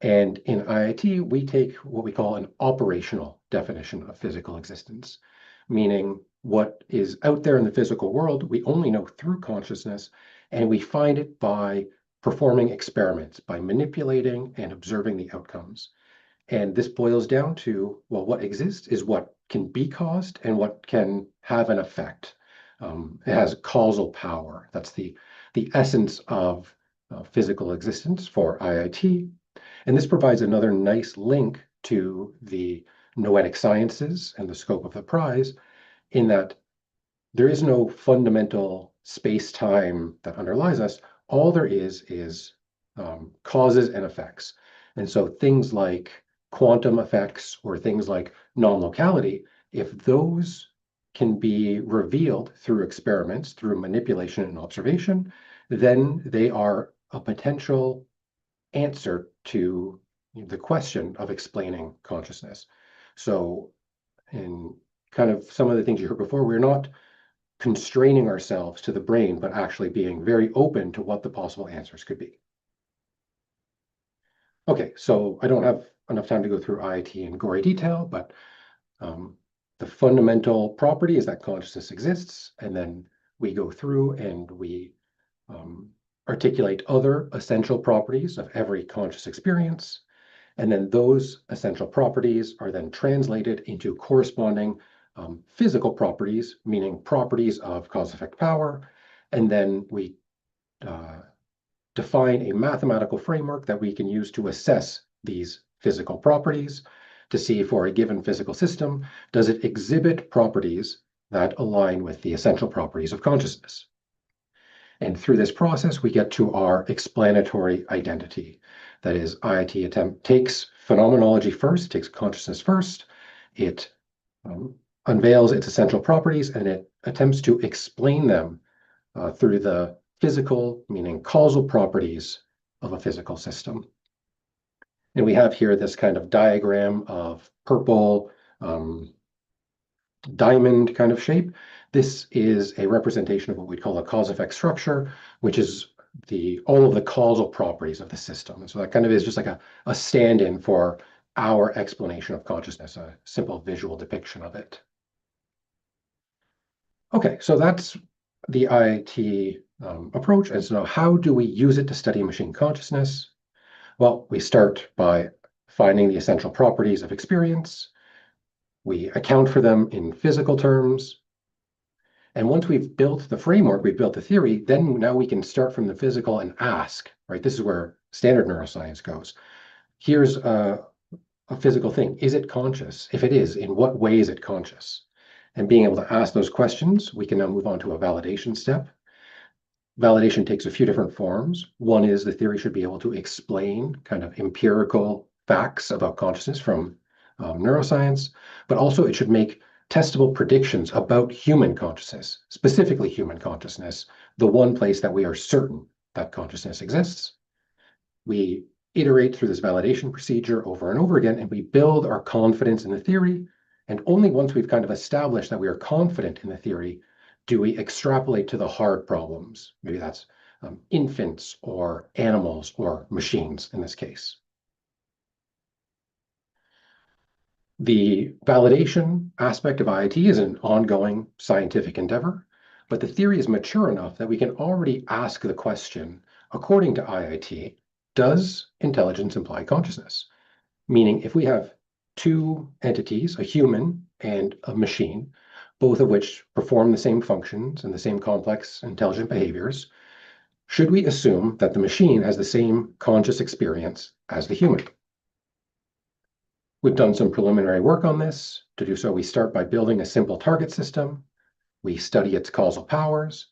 And in IIT, we take what we call an operational definition of physical existence, meaning what is out there in the physical world, we only know through consciousness, and we find it by performing experiments, by manipulating and observing the outcomes. And this boils down to, well, what exists is what can be caused and what can have an effect. It has causal power. That's the essence of physical existence for IIT. And this provides another nice link to the noetic sciences and the scope of the prize, in that there is no fundamental space-time that underlies us. All there is causes and effects. And so things like quantum effects or things like non-locality, if those can be revealed through experiments, through manipulation and observation, then they are a potential answer to the question of explaining consciousness. So in kind of some of the things you heard before, we're not constraining ourselves to the brain, but actually being very open to what the possible answers could be. Okay, so I don't have enough time to go through IIT in gory detail, but the fundamental property is that consciousness exists, and then we go through and we articulate other essential properties of every conscious experience. And then those essential properties are then translated into corresponding physical properties, meaning properties of cause-effect power. And then we define a mathematical framework that we can use to assess these physical properties to see, for a given physical system, does it exhibit properties that align with the essential properties of consciousness. And through this process, we get to our explanatory identity. That is, IIT takes phenomenology first, takes consciousness first. It unveils its essential properties, and it attempts to explain them through the physical, meaning causal properties of a physical system. And we have here this kind of diagram of purple diamond kind of shape. This is a representation of what we call a cause-effect structure, which is all of the causal properties of the system. And so that kind of is just like a stand-in for our explanation of consciousness, a simple visual depiction of it. Okay, so that's the IIT approach. And so now how do we use it to study machine consciousness? Well, we start by finding the essential properties of experience. We account for them in physical terms. And once we've built the framework, we've built the theory, then now we can start from the physical and ask, right? This is where standard neuroscience goes. Here's a physical thing. Is it conscious? If it is, in what way is it conscious? And being able to ask those questions, we can now move on to a validation step. Validation takes a few different forms. One is the theory should be able to explain kind of empirical facts about consciousness from neuroscience, but also it should make testable predictions about human consciousness, specifically human consciousness, the one place that we are certain that consciousness exists. We iterate through this validation procedure over and over again, and we build our confidence in the theory. And only once we've kind of established that we are confident in the theory do we extrapolate to the hard problems. Maybe that's infants or animals or machines in this case. The validation aspect of IIT is an ongoing scientific endeavor, but the theory is mature enough that we can already ask the question, according to IIT, does intelligence imply consciousness? Meaning, if we have two entities, a human and a machine, both of which perform the same functions and the same complex intelligent behaviors, should we assume that the machine has the same conscious experience as the human? We've done some preliminary work on this. To do so, we start by building a simple target system. We study its causal powers.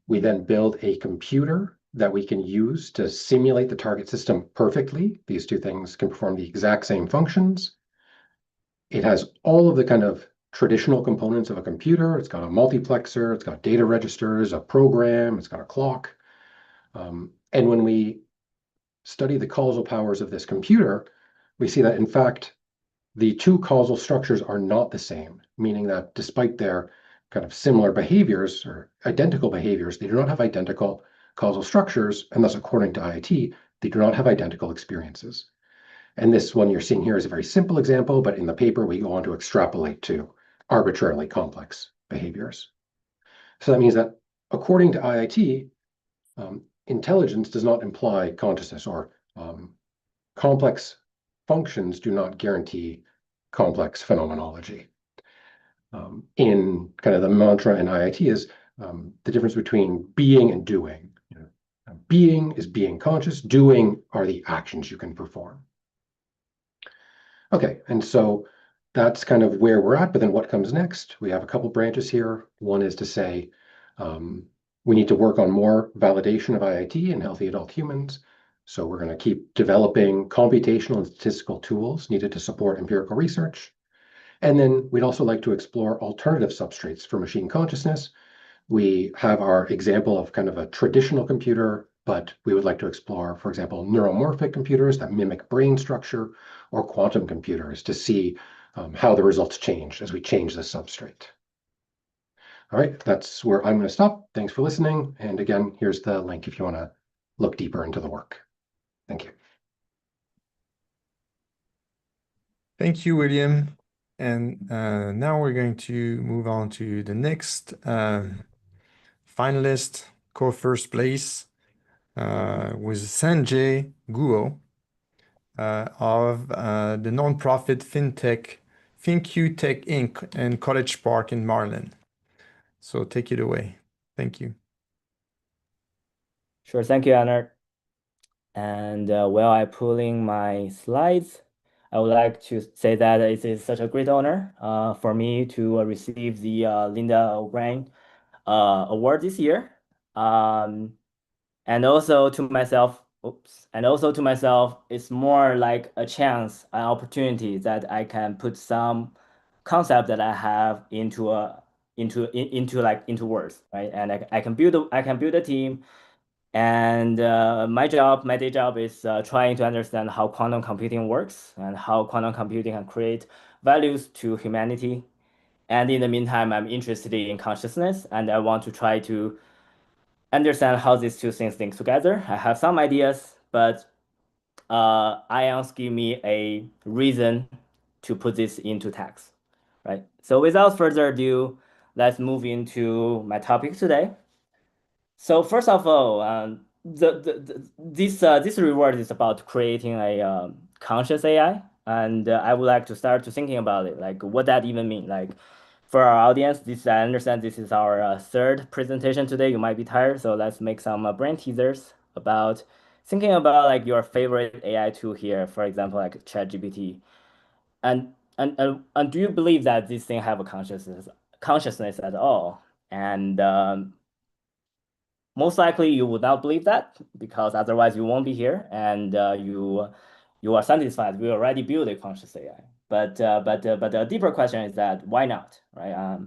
We then build a computer that we can use to simulate the target system perfectly. These two things can perform the exact same functions. It has all of the kind of traditional components of a computer. It's got a multiplexer, it's got data registers, a program, it's got a clock. And when we study the causal powers of this computer, we see that, in fact, the two causal structures are not the same, meaning that despite their kind of similar behaviors or identical behaviors, they do not have identical causal structures, and thus, according to IIT, they do not have identical experiences. And this one you're seeing here is a very simple example, but in the paper, we go on to extrapolate to arbitrarily complex behaviors. So that means that according to IIT, intelligence does not imply consciousness, or complex functions do not guarantee complex phenomenology. In kind of the mantra in IIT is the difference between being and doing. Being is being conscious, doing are the actions you can perform. Okay, and so that's kind of where we're at, but then what comes next? We have a couple branches here. One is to say we need to work on more validation of IIT in healthy adult humans. So we're going to keep developing computational and statistical tools needed to support empirical research. And then we'd also like to explore alternative substrates for machine consciousness. We have our example of kind of a traditional computer, but we would like to explore, for example, neuromorphic computers that mimic brain structure, or quantum computers to see how the results change as we change the substrate. All right, that's where I'm going to stop. Thanks for listening. And again, here's the link if you want to look deeper into the work. Thank you. Thank you, William. And now we're going to move on to the next finalist, co-first place, was Sanjay Guo of the nonprofit FinTech, FinQ Tech Inc. in College Park in Maryland. So take it away. Thank you. Sure, thank you, Anna. And while I'm pulling my slides, I would like to say that it is such a great honor for me to receive the Linda O'Brien award this year. And also to myself, it's more like a chance, an opportunity that I can put some concept that I have into words, right? And I can build a team. And my day job is trying to understand how quantum computing works and how quantum computing can create values to humanity. And in the meantime, I'm interested in consciousness, and I want to try to understand how these two things link together. I have some ideas, but ions give me a reason to put this into text, right? So without further ado, let's move into my topic today. So first of all, this reward is about creating a conscious AI, and I would like to start to thinking about it, like what that even mean. Like for our audience, I understand this is our third presentation today. You might be tired, so let's make some brain teasers about thinking about like your favorite AI tool here, for example, like ChatGPT, and do you believe that this thing have a consciousness at all? And most likely you would not believe that because otherwise you won't be here and you are satisfied. We already built a conscious AI. But the deeper question is that why not, right?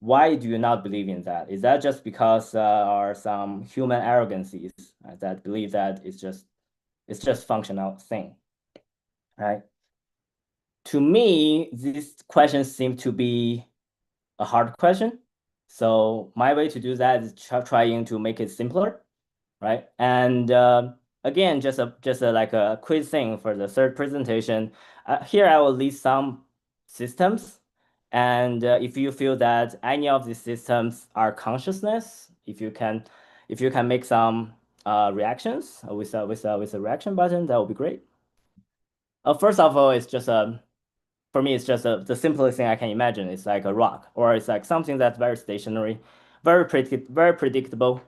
Why do you not believe in that? Is that just because are some human arrogancies that believe that it's just functional thing, right? To me, this question seems to be a hard question. So my way to do that is trying to make it simpler, right? And again, just like a quick thing for the third presentation. Here I will list some systems, and if you feel that any of these systems are consciousness, if you can make some reactions with a reaction button, that would be great. First of all, it's just for me, it's just the simplest thing I can imagine. It's like a rock, or it's like something that's very stationary, very predictable,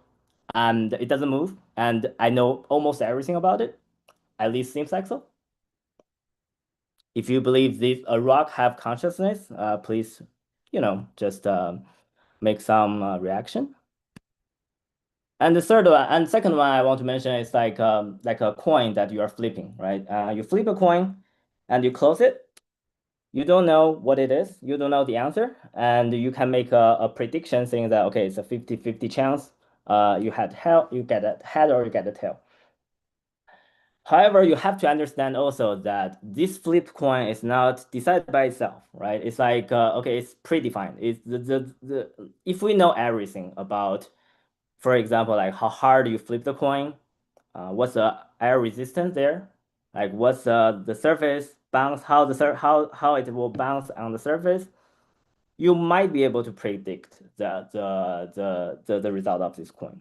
and it doesn't move. And I know almost everything about it. At least seems like so. If you believe a rock have consciousness, please, just make some reaction. And the second one I want to mention is like a coin that you are flipping, right? You flip a coin, and you close it. You don't know what it is. You don't know the answer. And you can make a prediction saying that, okay, it's a 50-50 chance. You get a head or you get a tail. However, you have to understand also that this flip coin is not decided by itself, right? It's like, okay, it's predefined. It's if we know everything about, for example, like how hard you flip the coin, what's the air resistance there, like what's the surface bounce, how it will bounce on the surface, you might be able to predict the result of this coin.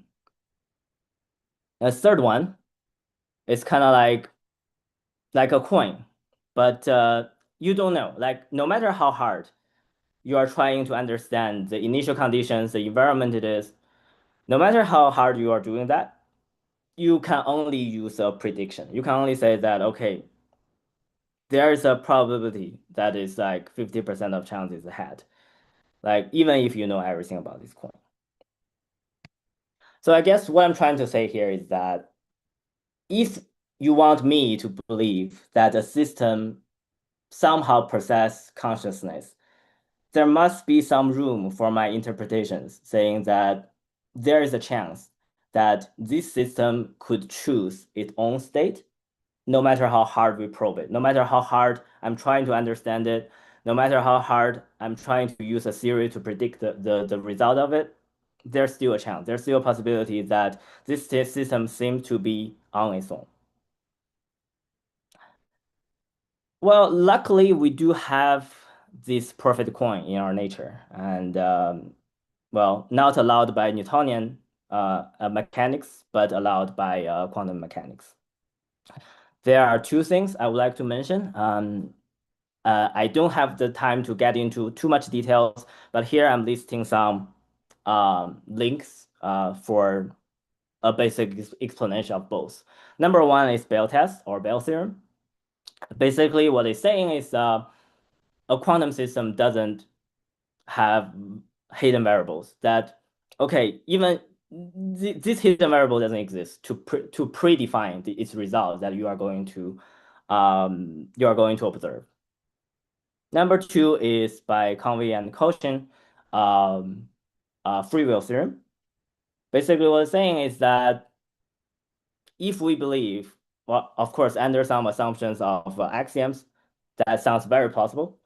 The third one is kind of like a coin, but you don't know. Like no matter how hard you are trying to understand the initial conditions, the environment it is, no matter how hard you are doing that, you can only use a prediction. You can only say that, okay, there is a probability that is like 50% of chances ahead. Like even if you know everything about this coin. So I guess what I'm trying to say here is that if you want me to believe that a system somehow possess consciousness, there must be some room for my interpretations saying that there is a chance that this system could choose its own state, no matter how hard we probe it, no matter how hard I'm trying to understand it, no matter how hard I'm trying to use a theory to predict the result of it, there's still a chance. There's still a possibility that this system seems to be on its own. Well, luckily, we do have this perfect coin in our nature, and well, not allowed by Newtonian mechanics, but allowed by quantum mechanics. There are two things I would like to mention. I don't have the time to get into too much details, but here I'm listing some links for a basic explanation of both. Number one is Bell test or Bell theorem. Basically, what it's saying is a quantum system doesn't have hidden variables that, okay, even this hidden variable doesn't exist to predefine its result that you are going to observe. Number two is by Conway and Cauchy, free will theorem. Basically, what it's saying is that if we believe, well, of course, under some assumptions of axioms, that sounds very plausible.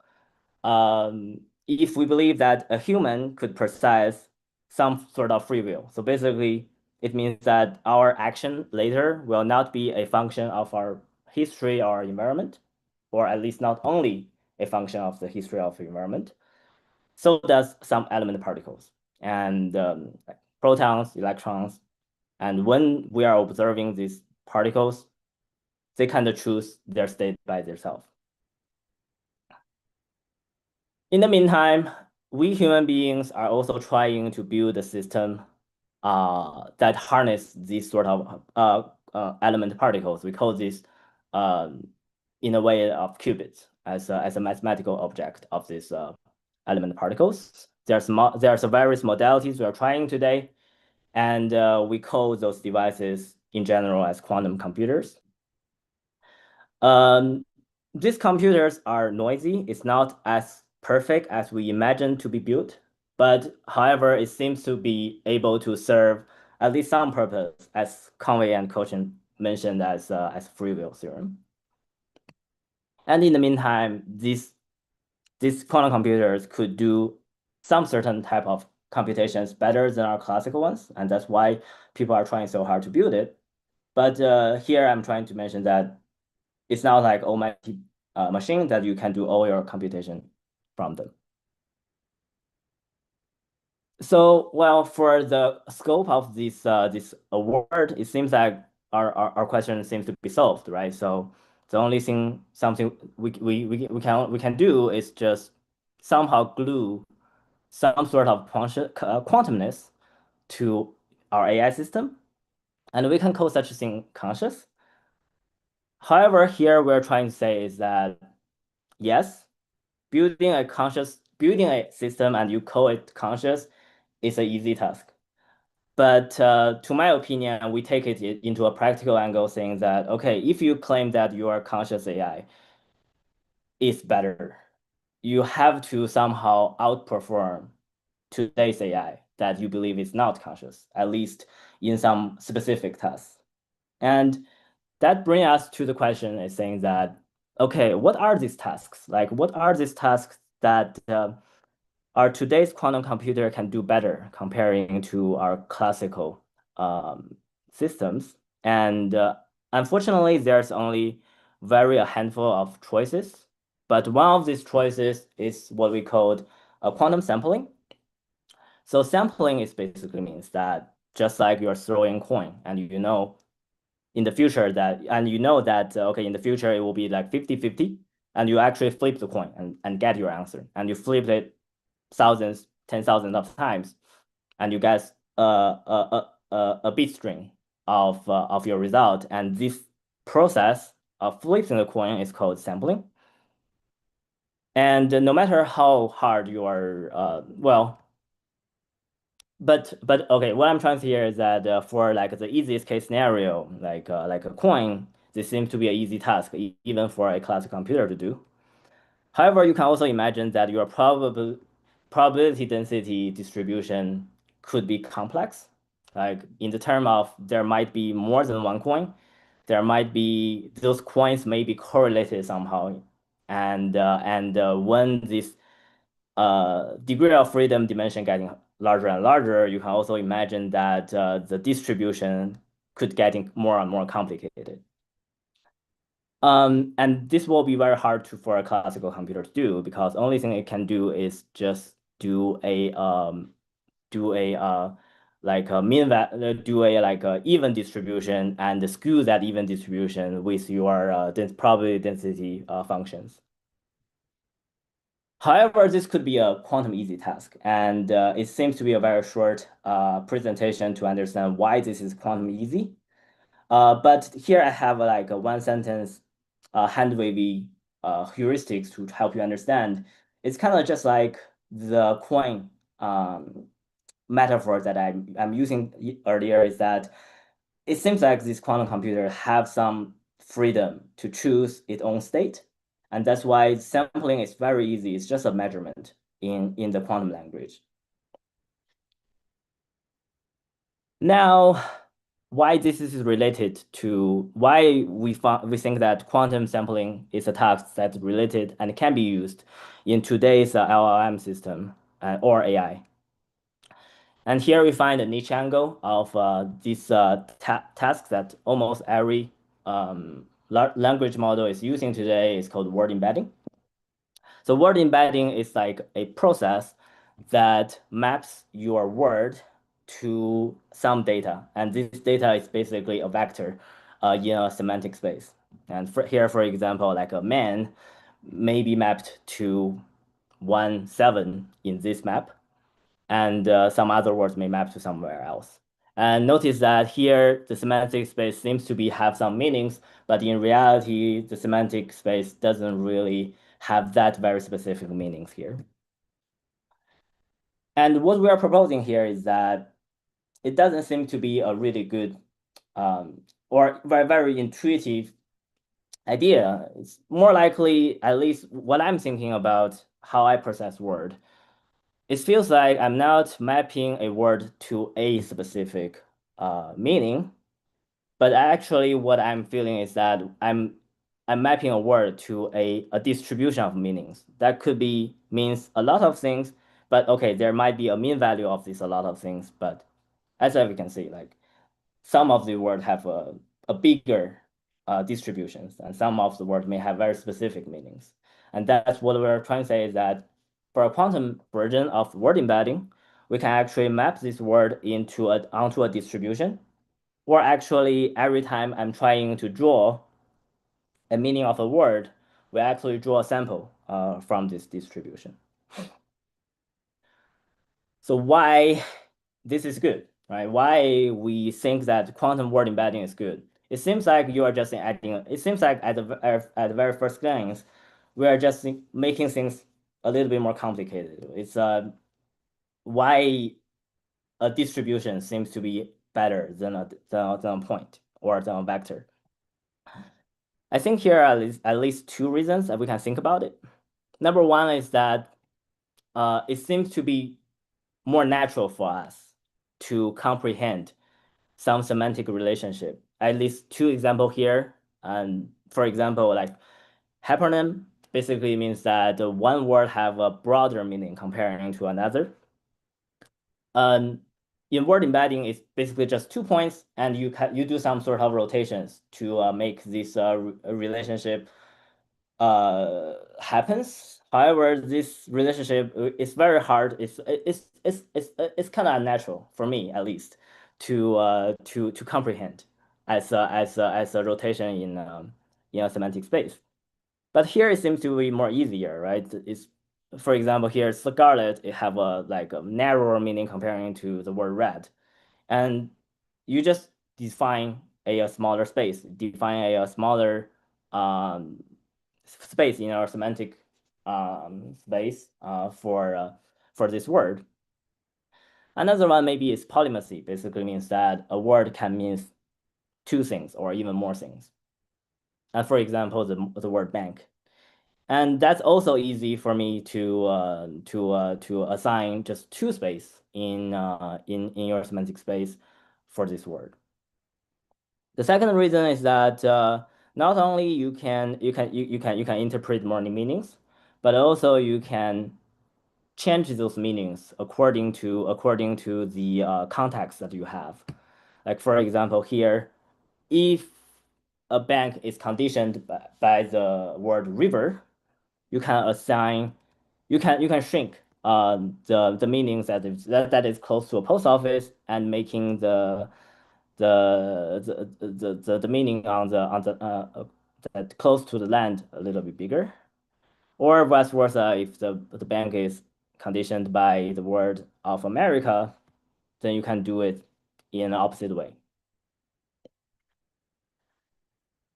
If we believe that a human could possess some sort of free will, so basically, it means that our action later will not be a function of our history or environment, or at least not only a function of the history of the environment. So does some element particles and like protons, electrons. And when we are observing these particles, they kind of choose their state by themselves. In the meantime, we human beings are also trying to build a system that harness these sort of element particles. We call this in a way of qubits as a mathematical object of these element particles. There's various modalities we are trying today, and we call those devices in general as quantum computers. These computers are noisy. It's not as perfect as we imagine to be built, but however, it seems to be able to serve at least some purpose, as Conway and Cauchy mentioned as free will theorem. And in the meantime, these quantum computers could do some certain type of computations better than our classical ones, and that's why people are trying so hard to build it. But here I'm trying to mention that it's not like almighty machine that you can do all your computation from them. So, well, for the scope of this award, it seems like our question seems to be solved, right? So the only thing something we can do is just somehow glue some sort of quantumness to our AI system, and we can call such a thing conscious. However, here we're trying to say is that yes, building a system and you call it conscious is an easy task. But to my opinion, we take it into a practical angle saying that, okay, if you claim that your conscious AI is better, you have to somehow outperform today's AI that you believe is not conscious, at least in some specific tasks. And that brings us to the question is saying that, okay, what are these tasks? Like, what are these tasks that our today's quantum computer can do better comparing to our classical systems? And unfortunately, there's only a handful of choices. But one of these choices is what we called quantum sampling. So sampling is basically means that just like you're throwing a coin and you know in the future that, okay, in the future it will be like 50-50, and you actually flip the coin and get your answer, and you flip it thousands, 10,000 of times, and you get a bit string of your result. And this process of flipping the coin is called sampling. And no matter how hard you are, but okay, what I'm trying to say here is that for like the easiest case scenario, like a coin, this seems to be an easy task, even for a classic computer to do. However, you can also imagine that your probability density distribution could be complex. Like in the term of there might be more than one coin, there might be those coins may be correlated somehow, and when this degree of freedom dimension getting larger and larger, you can also imagine that the distribution could getting more and more complicated. And this will be very hard for a classical computer to do, because the only thing it can do is just do a like a even distribution and skew that even distribution with your probability density functions. However, this could be a quantum easy task, and it seems to be a very short presentation to understand why this is quantum easy. But here I have like a one sentence hand wavy heuristics to help you understand. It's kind of just like the coin metaphor that I'm using earlier, is that it seems like this quantum computer have some freedom to choose its own state. And that's why sampling is very easy. It's just a measurement in the quantum language. Now, why this is related to why we think that quantum sampling is a task that's related and can be used in today's LLM system or AI. And here we find a niche angle of this task that almost every language model is using today. Is called word embedding. So word embedding is like a process that maps your word to some data. And this data is basically a vector in a semantic space. And here, for example, like a man may be mapped to 1, 7 in this map, and some other words may map to somewhere else. And notice that here, the semantic space seems to have some meanings, but in reality, the semantic space doesn't really have that very specific meanings here. And what we are proposing here is that it doesn't seem to be a really good or very intuitive idea. It's more likely, at least what I'm thinking about how I process word, it feels like I'm not mapping a word to a specific meaning, but actually what I'm feeling is that I'm mapping a word to a distribution of meanings. That could means a lot of things, but okay, there might be a mean value of this a lot of things, but as we can see, like some of the words have a bigger distributions, and some of the words may have very specific meanings. And that's what we're trying to say, is that for a quantum version of word embedding, we can actually map this word onto a distribution. Or actually, every time I'm trying to draw a meaning of a word, we actually draw a sample from this distribution. So why this is good, right? Why we think that quantum word embedding is good? It seems like you are just adding. It seems like at the very first glance, we are just making things a little bit more complicated. It's why a distribution seems to be better than a point or than a vector. I think here are at least two reasons that we can think about it. Number one is that it seems to be more natural for us to comprehend some semantic relationship. At least two examples here. And for example, like hypernym basically means that one word have a broader meaning comparing to another. In word embedding, it's basically just 2 points, and you do some sort of rotations to make this relationship happens. However, this relationship is very hard. It's kind of unnatural for me, at least, to comprehend as a rotation in a semantic space. But here it seems to be more easier, right? for example, here scarlet, it have a like a narrower meaning comparing to the word red, and you just define a smaller space, define a smaller space in our semantic space for this word. Another one maybe is polymacy. Basically means that a word can mean two things or even more things. And for example, the word bank. And that's also easy for me to assign just two space in your semantic space for this word. The second reason is that not only you can interpret more meanings, but also you can change those meanings according to the context that you have. Like for example, here, if a bank is conditioned by the word river, you can assign, you can shrink the meanings that is close to a post office and making the meaning on the that close to the land a little bit bigger, or vice versa. If the bank is conditioned by the word of America, then you can do it in the opposite way.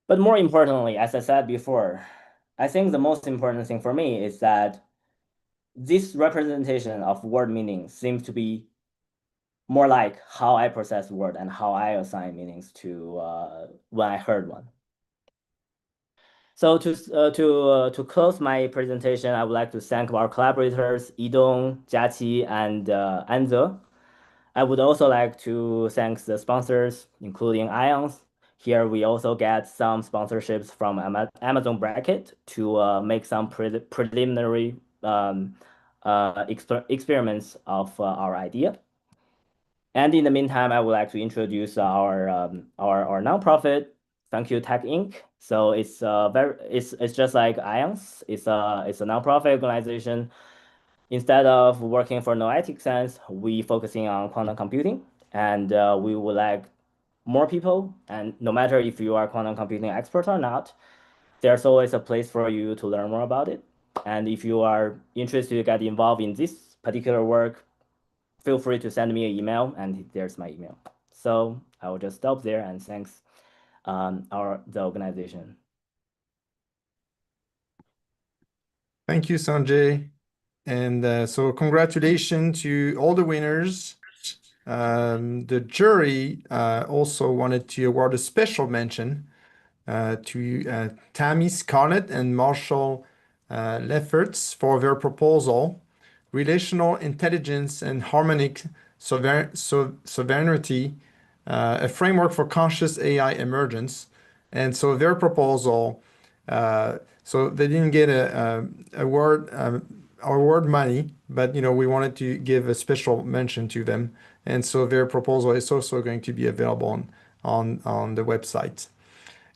But more importantly, as I said before, I think the most important thing for me is that this representation of word meaning seems to be more like how I process word and how I assign meanings to when I heard one. So to close my presentation, I would like to thank our collaborators, Yidong, Jiaqi, and Anze. I would also like to thank the sponsors, including IONS. Here we also get some sponsorships from Amazon Bracket to make some preliminary experiments of our idea. And in the meantime, I would like to introduce our nonprofit, Thank You Tech Inc. So it's just like IONS. It's a nonprofit organization. Instead of working for Noetic Science, we focusing on quantum computing, and we would like more people. And no matter if you are quantum computing expert or not, there's always a place for you to learn more about it. And if you are interested to get involved in this particular work, feel free to send me an email, and there's my email. So I will just stop there, and thanks the organization. Thank you, Sanjay. And so congratulations to all the winners. The jury also wanted to award a special mention to Tammy Scarlett and Marshall Lefferts for their proposal, Relational Intelligence and Harmonic Sovereignty, a framework for conscious AI emergence. And so their proposal, so they didn't get award money, but we wanted to give a special mention to them. And so their proposal is also going to be available on the website.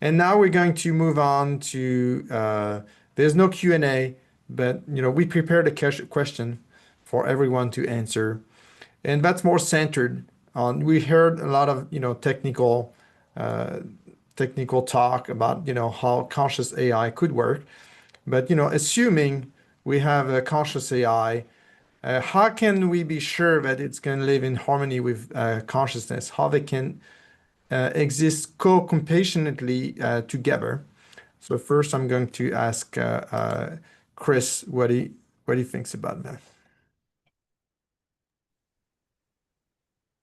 And now we're going to move on to, there's no Q&A, but we prepared a question for everyone to answer. And that's more centered on, we heard a lot of, technical talk about, how conscious AI could work. But, assuming we have a conscious AI, how can we be sure that it's going to live in harmony with consciousness? How they can exist co-compassionately together? So first, I'm going to ask Chris what he thinks about that.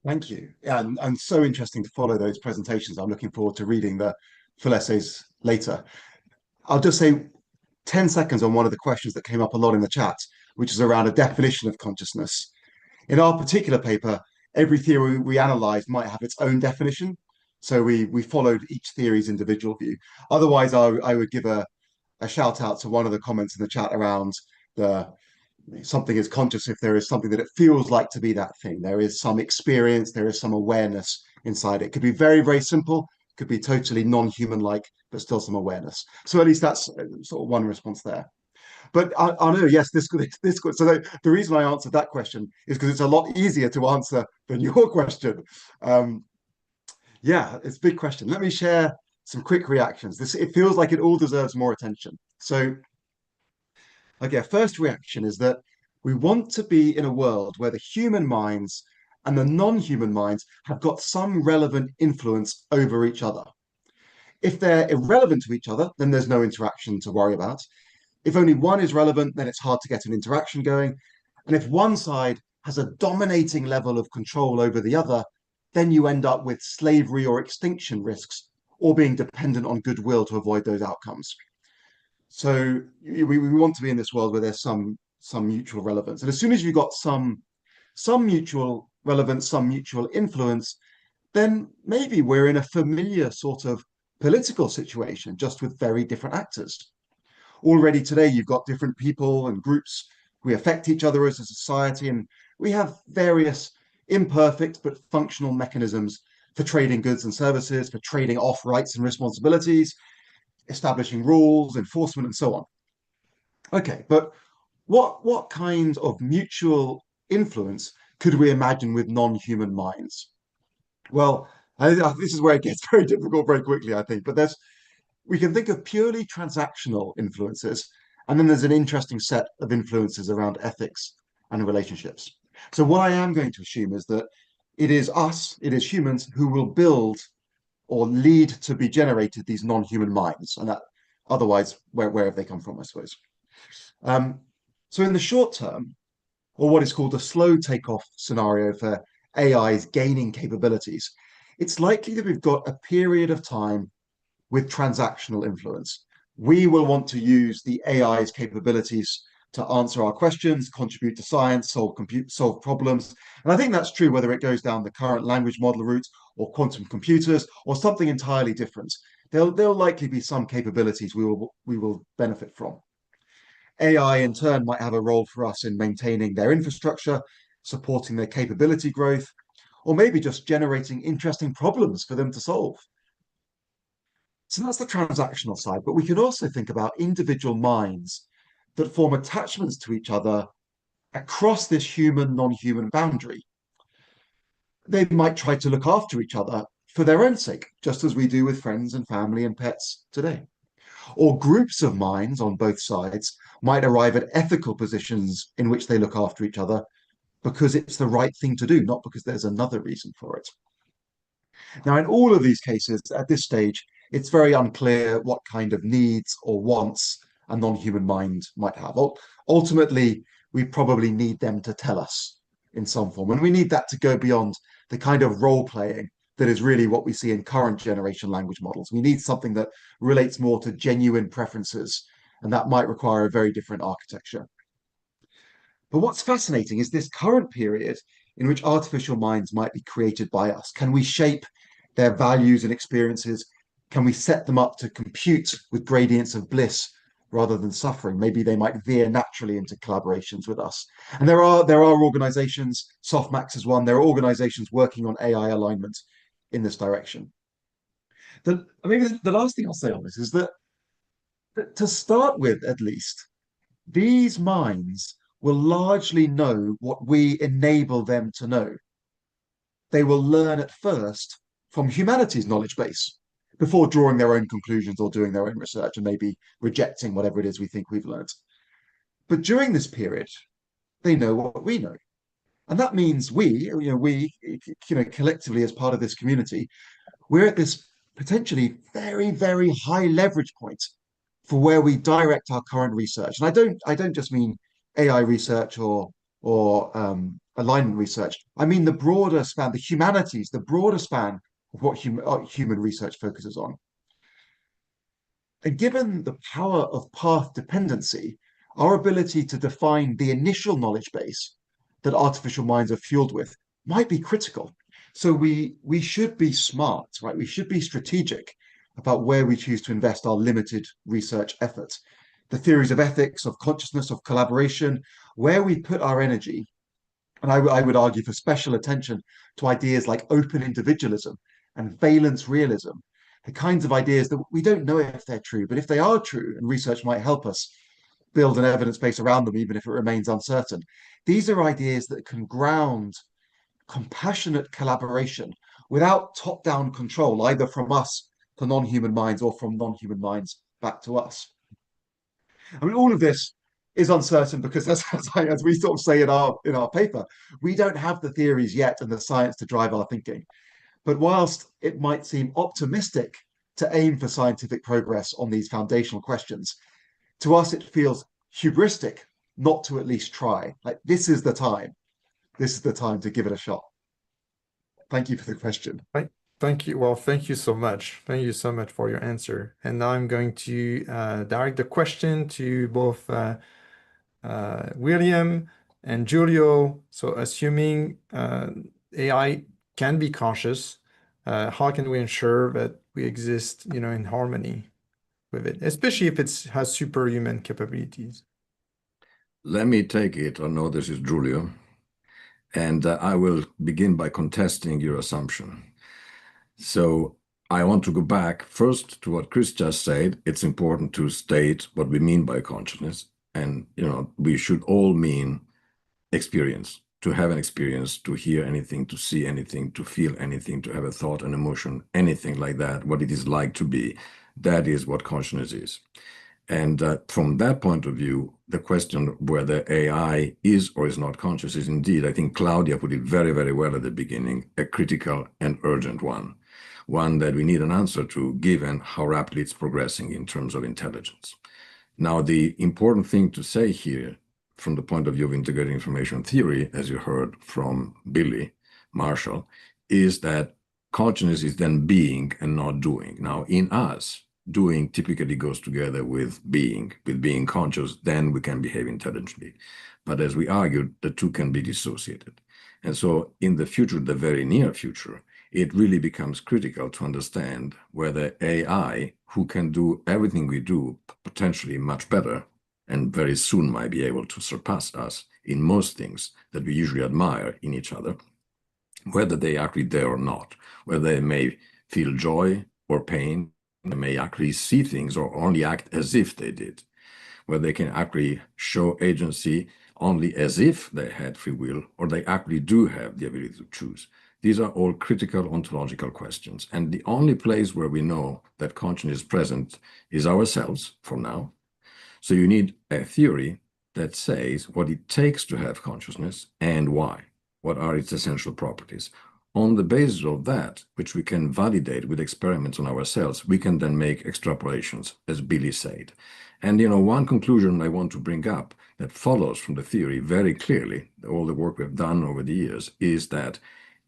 Thank you. Yeah, and so interesting to follow those presentations. I'm looking forward to reading the full essays later. I'll just say 10 seconds on one of the questions that came up a lot in the chat, which is around a definition of consciousness. In our particular paper, every theory we analysed might have its own definition. So we followed each theory's individual view. Otherwise, I would give a shout out to one of the comments in the chat around something is conscious if there is something that it feels like to be that thing. There is some experience, there is some awareness inside it. Could be very, very simple, could be totally non-human-like, but still some awareness. So at least that's sort of one response there. But I know, yes, this could. So the reason I answered that question is because it's a lot easier to answer than your question. Yeah, it's a big question. Let me share some quick reactions. It feels like it all deserves more attention. So Okay, first reaction is that we want to be in a world where the human minds and the non-human minds have got some relevant influence over each other. If they're irrelevant to each other, then there's no interaction to worry about. If only one is relevant, then it's hard to get an interaction going. And if one side has a dominating level of control over the other, then you end up with slavery or extinction risks, or being dependent on goodwill to avoid those outcomes. So we want to be in this world where there's some mutual relevance. And as soon as you've got some mutual relevance, some mutual influence, then maybe we're in a familiar sort of political situation, just with very different actors. Already today, you've got different people and groups. We affect each other as a society, and we have various imperfect but functional mechanisms for trading goods and services, for trading off rights and responsibilities, establishing rules, enforcement, and so on. Okay, but what kind of mutual influence could we imagine with non-human minds? Well, this is where it gets very difficult very quickly, I think. But we can think of purely transactional influences, and then there's an interesting set of influences around ethics and relationships. So what I am going to assume is that it is humans, who will build or lead to be generated these non-human minds, and that otherwise, where have they come from, I suppose. So in the short term, or what is called a slow takeoff scenario for AI's gaining capabilities, it's likely that we've got a period of time with transactional influence. We will want to use the AI's capabilities to answer our questions, contribute to science, solve problems. And I think that's true whether it goes down the current language model route or quantum computers or something entirely different. There'll likely be some capabilities we will benefit from. AI in turn might have a role for us in maintaining their infrastructure, supporting their capability growth, or maybe just generating interesting problems for them to solve. So that's the transactional side, but we can also think about individual minds that form attachments to each other across this human-non-human boundary. They might try to look after each other for their own sake, just as we do with friends and family and pets today. Or groups of minds on both sides might arrive at ethical positions in which they look after each other because it's the right thing to do, not because there's another reason for it. Now, in all of these cases, at this stage, it's very unclear what kind of needs or wants a non-human mind might have. Ultimately, we probably need them to tell us in some form, and we need that to go beyond the kind of role-playing that is really what we see in current generation language models. We need something that relates more to genuine preferences, and that might require a very different architecture. But what's fascinating is this current period in which artificial minds might be created by us. Can we shape their values and experiences? Can we set them up to compute with gradients of bliss rather than suffering? Maybe they might veer naturally into collaborations with us. And there are organizations, Softmax is one, there are organizations working on AI alignment in this direction. Maybe the last thing I'll say on this is that to start with, at least, these minds will largely know what we enable them to know. They will learn at first from humanity's knowledge base before drawing their own conclusions or doing their own research and maybe rejecting whatever it is we think we've learned. But during this period, they know what we know. And that means we collectively as part of this community, we're at this potentially very, very high leverage point for where we direct our current research. And I don't just mean AI research or alignment research. I mean the broader span, the humanities, the broader span of what human research focuses on. And given the power of path dependency, our ability to define the initial knowledge base that artificial minds are fueled with might be critical. So we should be smart, right? We should be strategic about where we choose to invest our limited research efforts. The theories of ethics, of consciousness, of collaboration, where we put our energy. And I would argue for special attention to ideas like open individualism and valence realism, the kinds of ideas that we don't know if they're true, but if they are true, and research might help us build an evidence base around them, even if it remains uncertain. These are ideas that can ground compassionate collaboration without top-down control, either from us to non-human minds or from non-human minds back to us. I mean, all of this is uncertain because as we sort of say in our paper, we don't have the theories yet and the science to drive our thinking. But whilst it might seem optimistic to aim for scientific progress on these foundational questions, to us it feels hubristic not to at least try. Like, this is the time. This is the time to give it a shot. Thank you for the question. Thank you. Well, thank you so much. Thank you so much for your answer. And now I'm going to direct the question to both William and Giulio. So assuming AI can be conscious, how can we ensure that we exist, in harmony with it, especially if it has superhuman capabilities? Let me take it. I know this is Giulio, and I will begin by contesting your assumption. So I want to go back first to what Chris just said. It's important to state what we mean by consciousness. And, we should all mean experience, to have an experience, to hear anything, to see anything, to feel anything, to have a thought, an emotion, anything like that, what it is like to be. That is what consciousness is. And from that point of view, the question whether AI is or is not conscious is indeed, I think Claudia put it very, very well at the beginning, a critical and urgent one that we need an answer to, given how rapidly it's progressing in terms of intelligence. Now, the important thing to say here, from the point of view of integrated information theory, as you heard from Billy Marshall, is that consciousness is then being and not doing. Now, in us, doing typically goes together with being conscious, then we can behave intelligently. But as we argued, the two can be dissociated. And so in the future, the very near future, it really becomes critical to understand whether AI, who can do everything we do potentially much better, and very soon might be able to surpass us in most things that we usually admire in each other, whether they are actually there or not, whether they may feel joy or pain, they may actually see things or only act as if they did, whether they can actually show agency only as if they had free will, or they actually do have the ability to choose. These are all critical ontological questions. And the only place where we know that consciousness is present is ourselves for now. So you need a theory that says what it takes to have consciousness and why. What are its essential properties? On the basis of that, which we can validate with experiments on ourselves, we can then make extrapolations, as Billy said. And one conclusion I want to bring up that follows from the theory very clearly, all the work we've done over the years, is that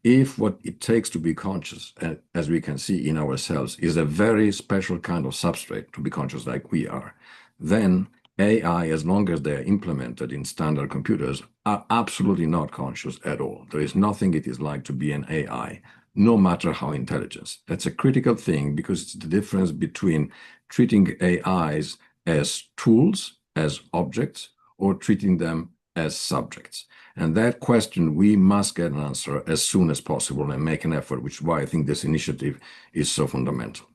if what it takes to be conscious, as we can see in ourselves, is a very special kind of substrate to be conscious like we are, then AI, as long as they are implemented in standard computers, are absolutely not conscious at all. There is nothing it is like to be an AI, no matter how intelligent. That's a critical thing because it's the difference between treating AIs as tools, as objects, or treating them as subjects. And that question, we must get an answer as soon as possible and make an effort, which is why I think this initiative is so fundamental.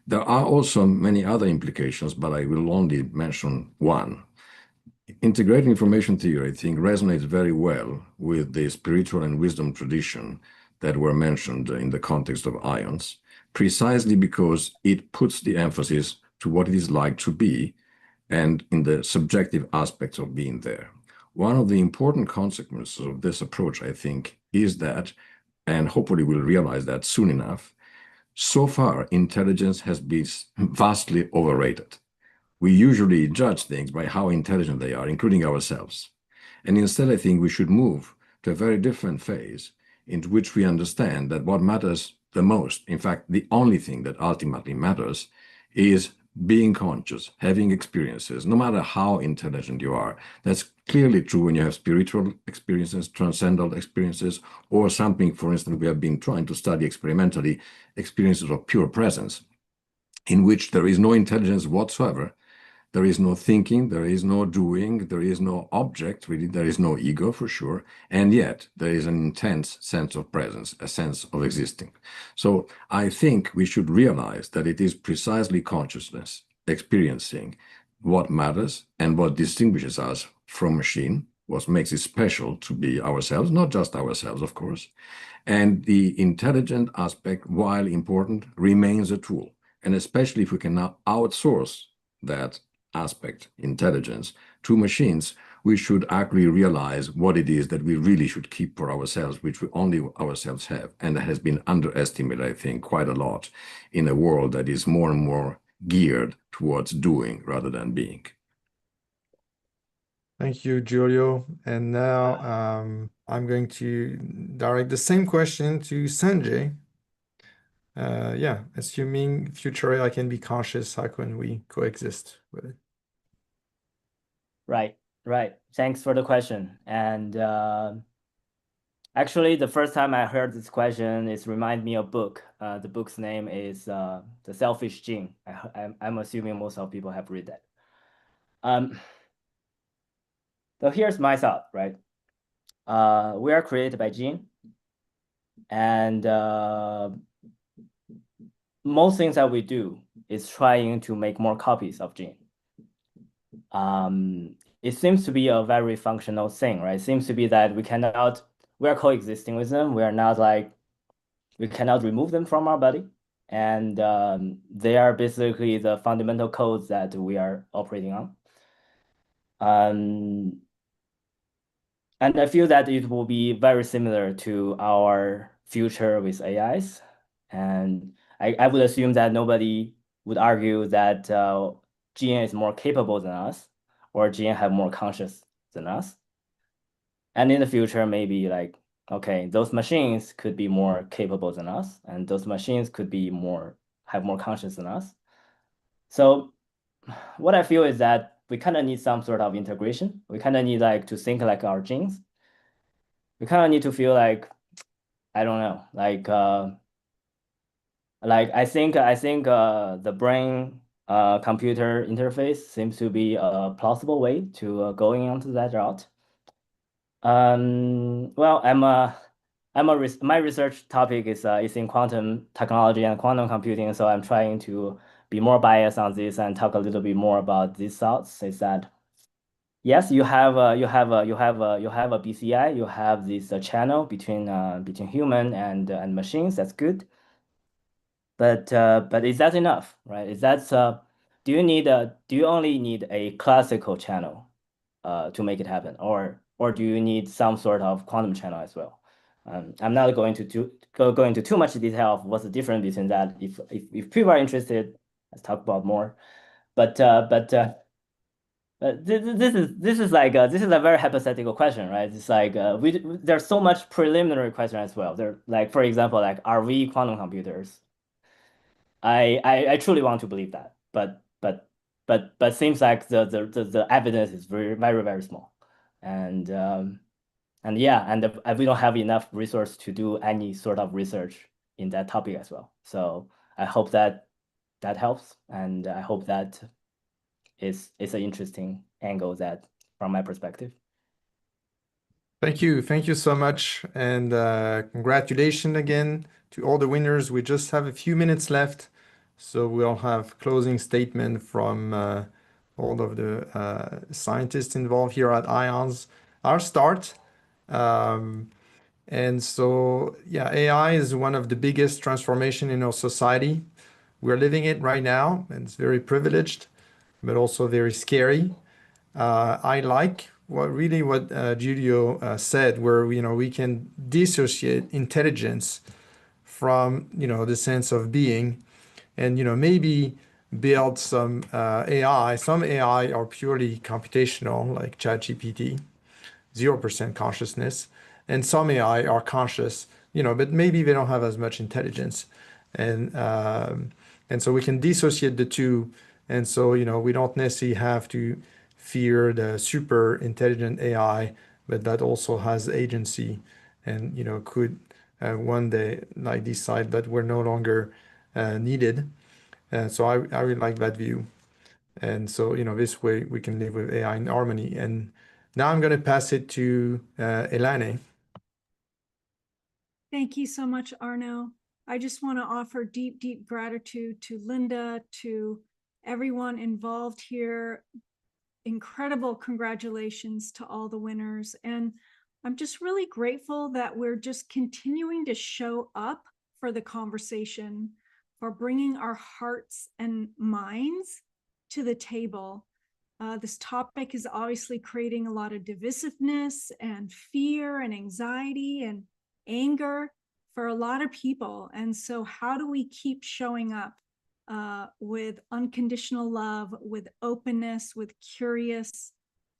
There are also many other implications, but I will only mention one. Integrated information theory, I think, resonates very well with the spiritual and wisdom tradition that were mentioned in the context of ions, precisely because it puts the emphasis to what it is like to be and in the subjective aspects of being there. One of the important consequences of this approach, I think, is that, and hopefully we'll realize that soon enough, so far, intelligence has been vastly overrated. We usually judge things by how intelligent they are, including ourselves. And instead, I think we should move to a very different phase in which we understand that what matters the most, in fact, the only thing that ultimately matters, is being conscious, having experiences, no matter how intelligent you are. That's clearly true when you have spiritual experiences, transcendental experiences, or something, for instance, we have been trying to study experimentally, experiences of pure presence, in which there is no intelligence whatsoever. There is no thinking, there is no doing, there is no object, really, there is no ego for sure, and yet there is an intense sense of presence, a sense of existing. So I think we should realize that it is precisely consciousness, experiencing what matters and what distinguishes us from machine, what makes it special to be ourselves, not just ourselves, of course. And the intelligent aspect, while important, remains a tool. And especially if we can now outsource that aspect, intelligence, to machines, we should actually realize what it is that we really should keep for ourselves, which we only ourselves have. And that has been underestimated, I think, quite a lot in a world that is more and more geared towards doing rather than being. Thank you, Giulio. And now I'm going to direct the same question to Sanjay. Yeah, assuming future AI can be conscious, how can we coexist with it? Right, right. Thanks for the question. And actually, the first time I heard this question, it reminded me of a book. The book's name is The Selfish Gene. I'm assuming most of people have read that. So here's my thought, right? We are created by gene, and most things that we do is trying to make more copies of gene. It seems to be a very functional thing, right? It seems to be that we are coexisting with them. We are not like, we cannot remove them from our body. And they are basically the fundamental codes that we are operating on. And I feel that it will be very similar to our future with AIs. And I would assume that nobody would argue that GN is more capable than us, or GN have more conscious than us. And in the future, maybe like, okay, those machines could be more capable than us, and those machines could be have more conscious than us. So what I feel is that we kind of need some sort of integration. We kind of need like to think like our genes. We kind of need to feel like, I don't know, like I think the brain computer interface seems to be a plausible way to going onto that route. Well, my research topic is in quantum technology and quantum computing, so I'm trying to be more biased on this and talk a little bit more about these thoughts. Is that yes, you have a BCI, you have this channel between human and machines. That's good. But is that enough, right? Is that do you only need a classical channel to make it happen, or do you need some sort of quantum channel as well? I'm not going to go into too much detail of what's the difference between that. If people are interested, let's talk about more. But this is a very hypothetical question, right? It's like there's so much preliminary question as well. There, like for example, like are we quantum computers? I truly want to believe that, but seems like the evidence is very small, and yeah, and we don't have enough resource to do any sort of research in that topic as well. So I hope that helps, and I hope that it's an interesting angle that from my perspective. Thank you so much, and congratulations again to all the winners. We just have a few minutes left, so we'll have closing statement from all of the scientists involved here at IONS. I'll start. And so, yeah, AI is one of the biggest transformation in our society. We're living it right now, and it's very privileged, but also very scary. I like what Giulio said, where we can dissociate intelligence from the sense of being, and maybe build some AI. Some AI are purely computational, like ChatGPT, 0% consciousness, and some AI are conscious, but maybe they don't have as much intelligence, and so we can dissociate the two, and so we don't necessarily have to fear the super intelligent AI, but that also has agency, and could one day like decide that we're no longer needed. And so I really like that view. And so this way we can live with AI in harmony. And now I'm going to pass it to Elane. Thank you so much, Arno. I just want to offer deep gratitude to Linda, to everyone involved here. Incredible congratulations to all the winners. And I'm just really grateful that we're just continuing to show up for the conversation, for bringing our hearts and minds to the table. This topic is obviously creating a lot of divisiveness and fear and anxiety and anger for a lot of people. And so how do we keep showing up with unconditional love, with openness, with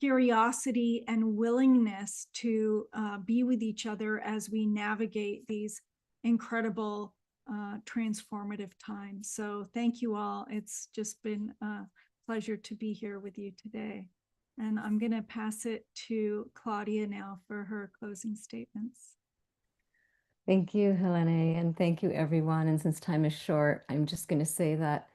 curiosity and willingness to be with each other as we navigate these incredible transformative times. So thank you all. It's just been a pleasure to be here with you today. And I'm going to pass it to Claudia now for her closing statements. Thank you, Helene, and thank you, everyone. And since time is short, I'm just going to say that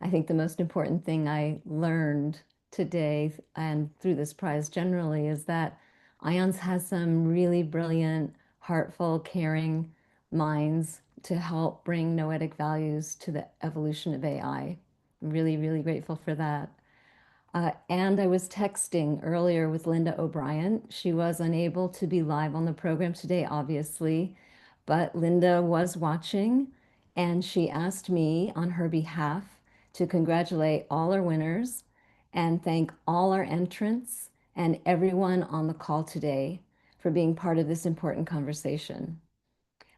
I think the most important thing I learned today and through this prize generally is that IONS has some really brilliant, heartful, caring minds to help bring noetic values to the evolution of AI. I'm really, really grateful for that. And I was texting earlier with Linda O'Brien. She was unable to be live on the program today, obviously, but Linda was watching, and she asked me on her behalf to congratulate all our winners and thank all our entrants and everyone on the call today for being part of this important conversation.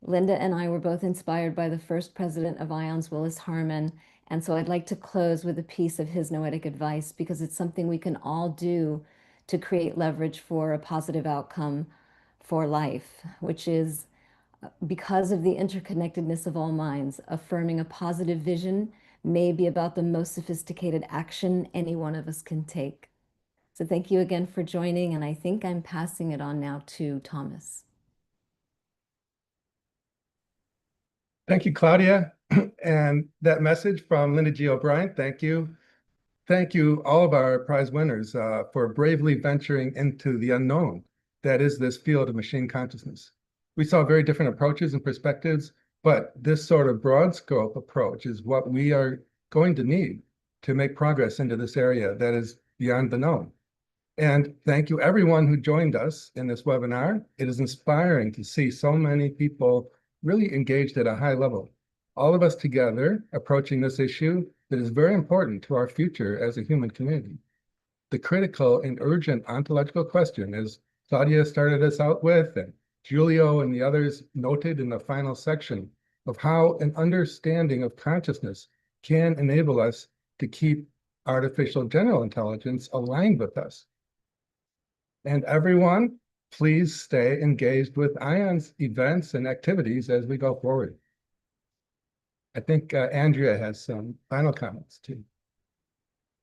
Linda and I were both inspired by the first president of IONS, Willis Harman, and so I'd like to close with a piece of his noetic advice because it's something we can all do to create leverage for a positive outcome for life, which is because of the interconnectedness of all minds, affirming a positive vision may be about the most sophisticated action any one of us can take. So thank you again for joining, and I think I'm passing it on now to Thomas. Thank you, Claudia. And that message from Linda G. O'Brien, thank you. Thank you, all of our prize winners, for bravely venturing into the unknown that is this field of machine consciousness. We saw very different approaches and perspectives, but this sort of broad scope approach is what we are going to need to make progress into this area that is beyond the known. And thank you, everyone who joined us in this webinar. It is inspiring to see so many people really engaged at a high level. All of us together approaching this issue that is very important to our future as a human community. The critical and urgent ontological question, as Claudia started us out with, and Julio and the others noted in the final section, of how an understanding of consciousness can enable us to keep artificial general intelligence aligned with us. And everyone, please stay engaged with IONS events and activities as we go forward. I think Andrea has some final comments too.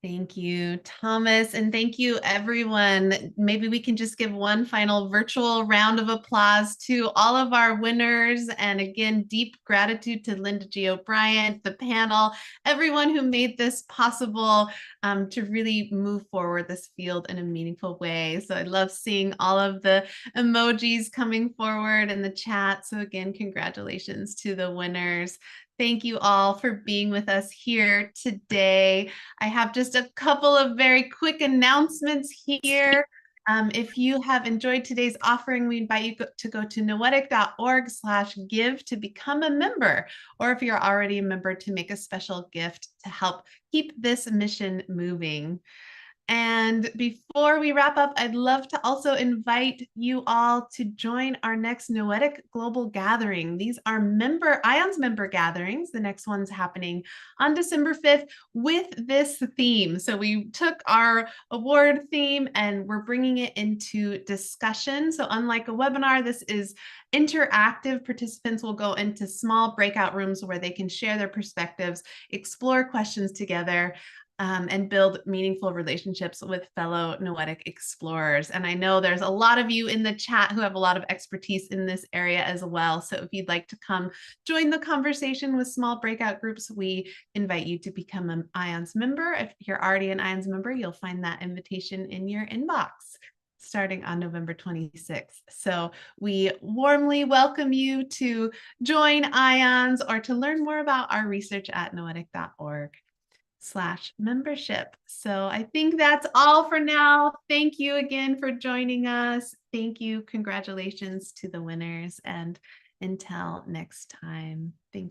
Thank you, Thomas, and thank you, everyone. Maybe we can just give one final virtual round of applause to all of our winners. And again, deep gratitude to Linda G. O'Brien, the panel, everyone who made this possible to really move forward this field in a meaningful way. So I love seeing all of the emojis coming forward in the chat. So again, congratulations to the winners. Thank you all for being with us here today. I have just a couple of very quick announcements here. If you have enjoyed today's offering, we invite you to go to noetic.org/give to become a member, or if you're already a member, to make a special gift to help keep this mission moving. And before we wrap up, I'd love to also invite you all to join our next Noetic Global Gathering. These are IONS member gatherings. The next one's happening on December 5th with this theme. So we took our award theme and we're bringing it into discussion. So unlike a webinar, this is interactive. Participants will go into small breakout rooms where they can share their perspectives, explore questions together, and build meaningful relationships with fellow noetic explorers. And I know there's a lot of you in the chat who have a lot of expertise in this area as well. So if you'd like to come join the conversation with small breakout groups, we invite you to become an IONS member. If you're already an IONS member, you'll find that invitation in your inbox starting on November 26th. So we warmly welcome you to join IONS or to learn more about our research at noetic.org/membership. So I think that's all for now. Thank you again for joining us. Thank you. Congratulations to the winners, and until next time. Thanks.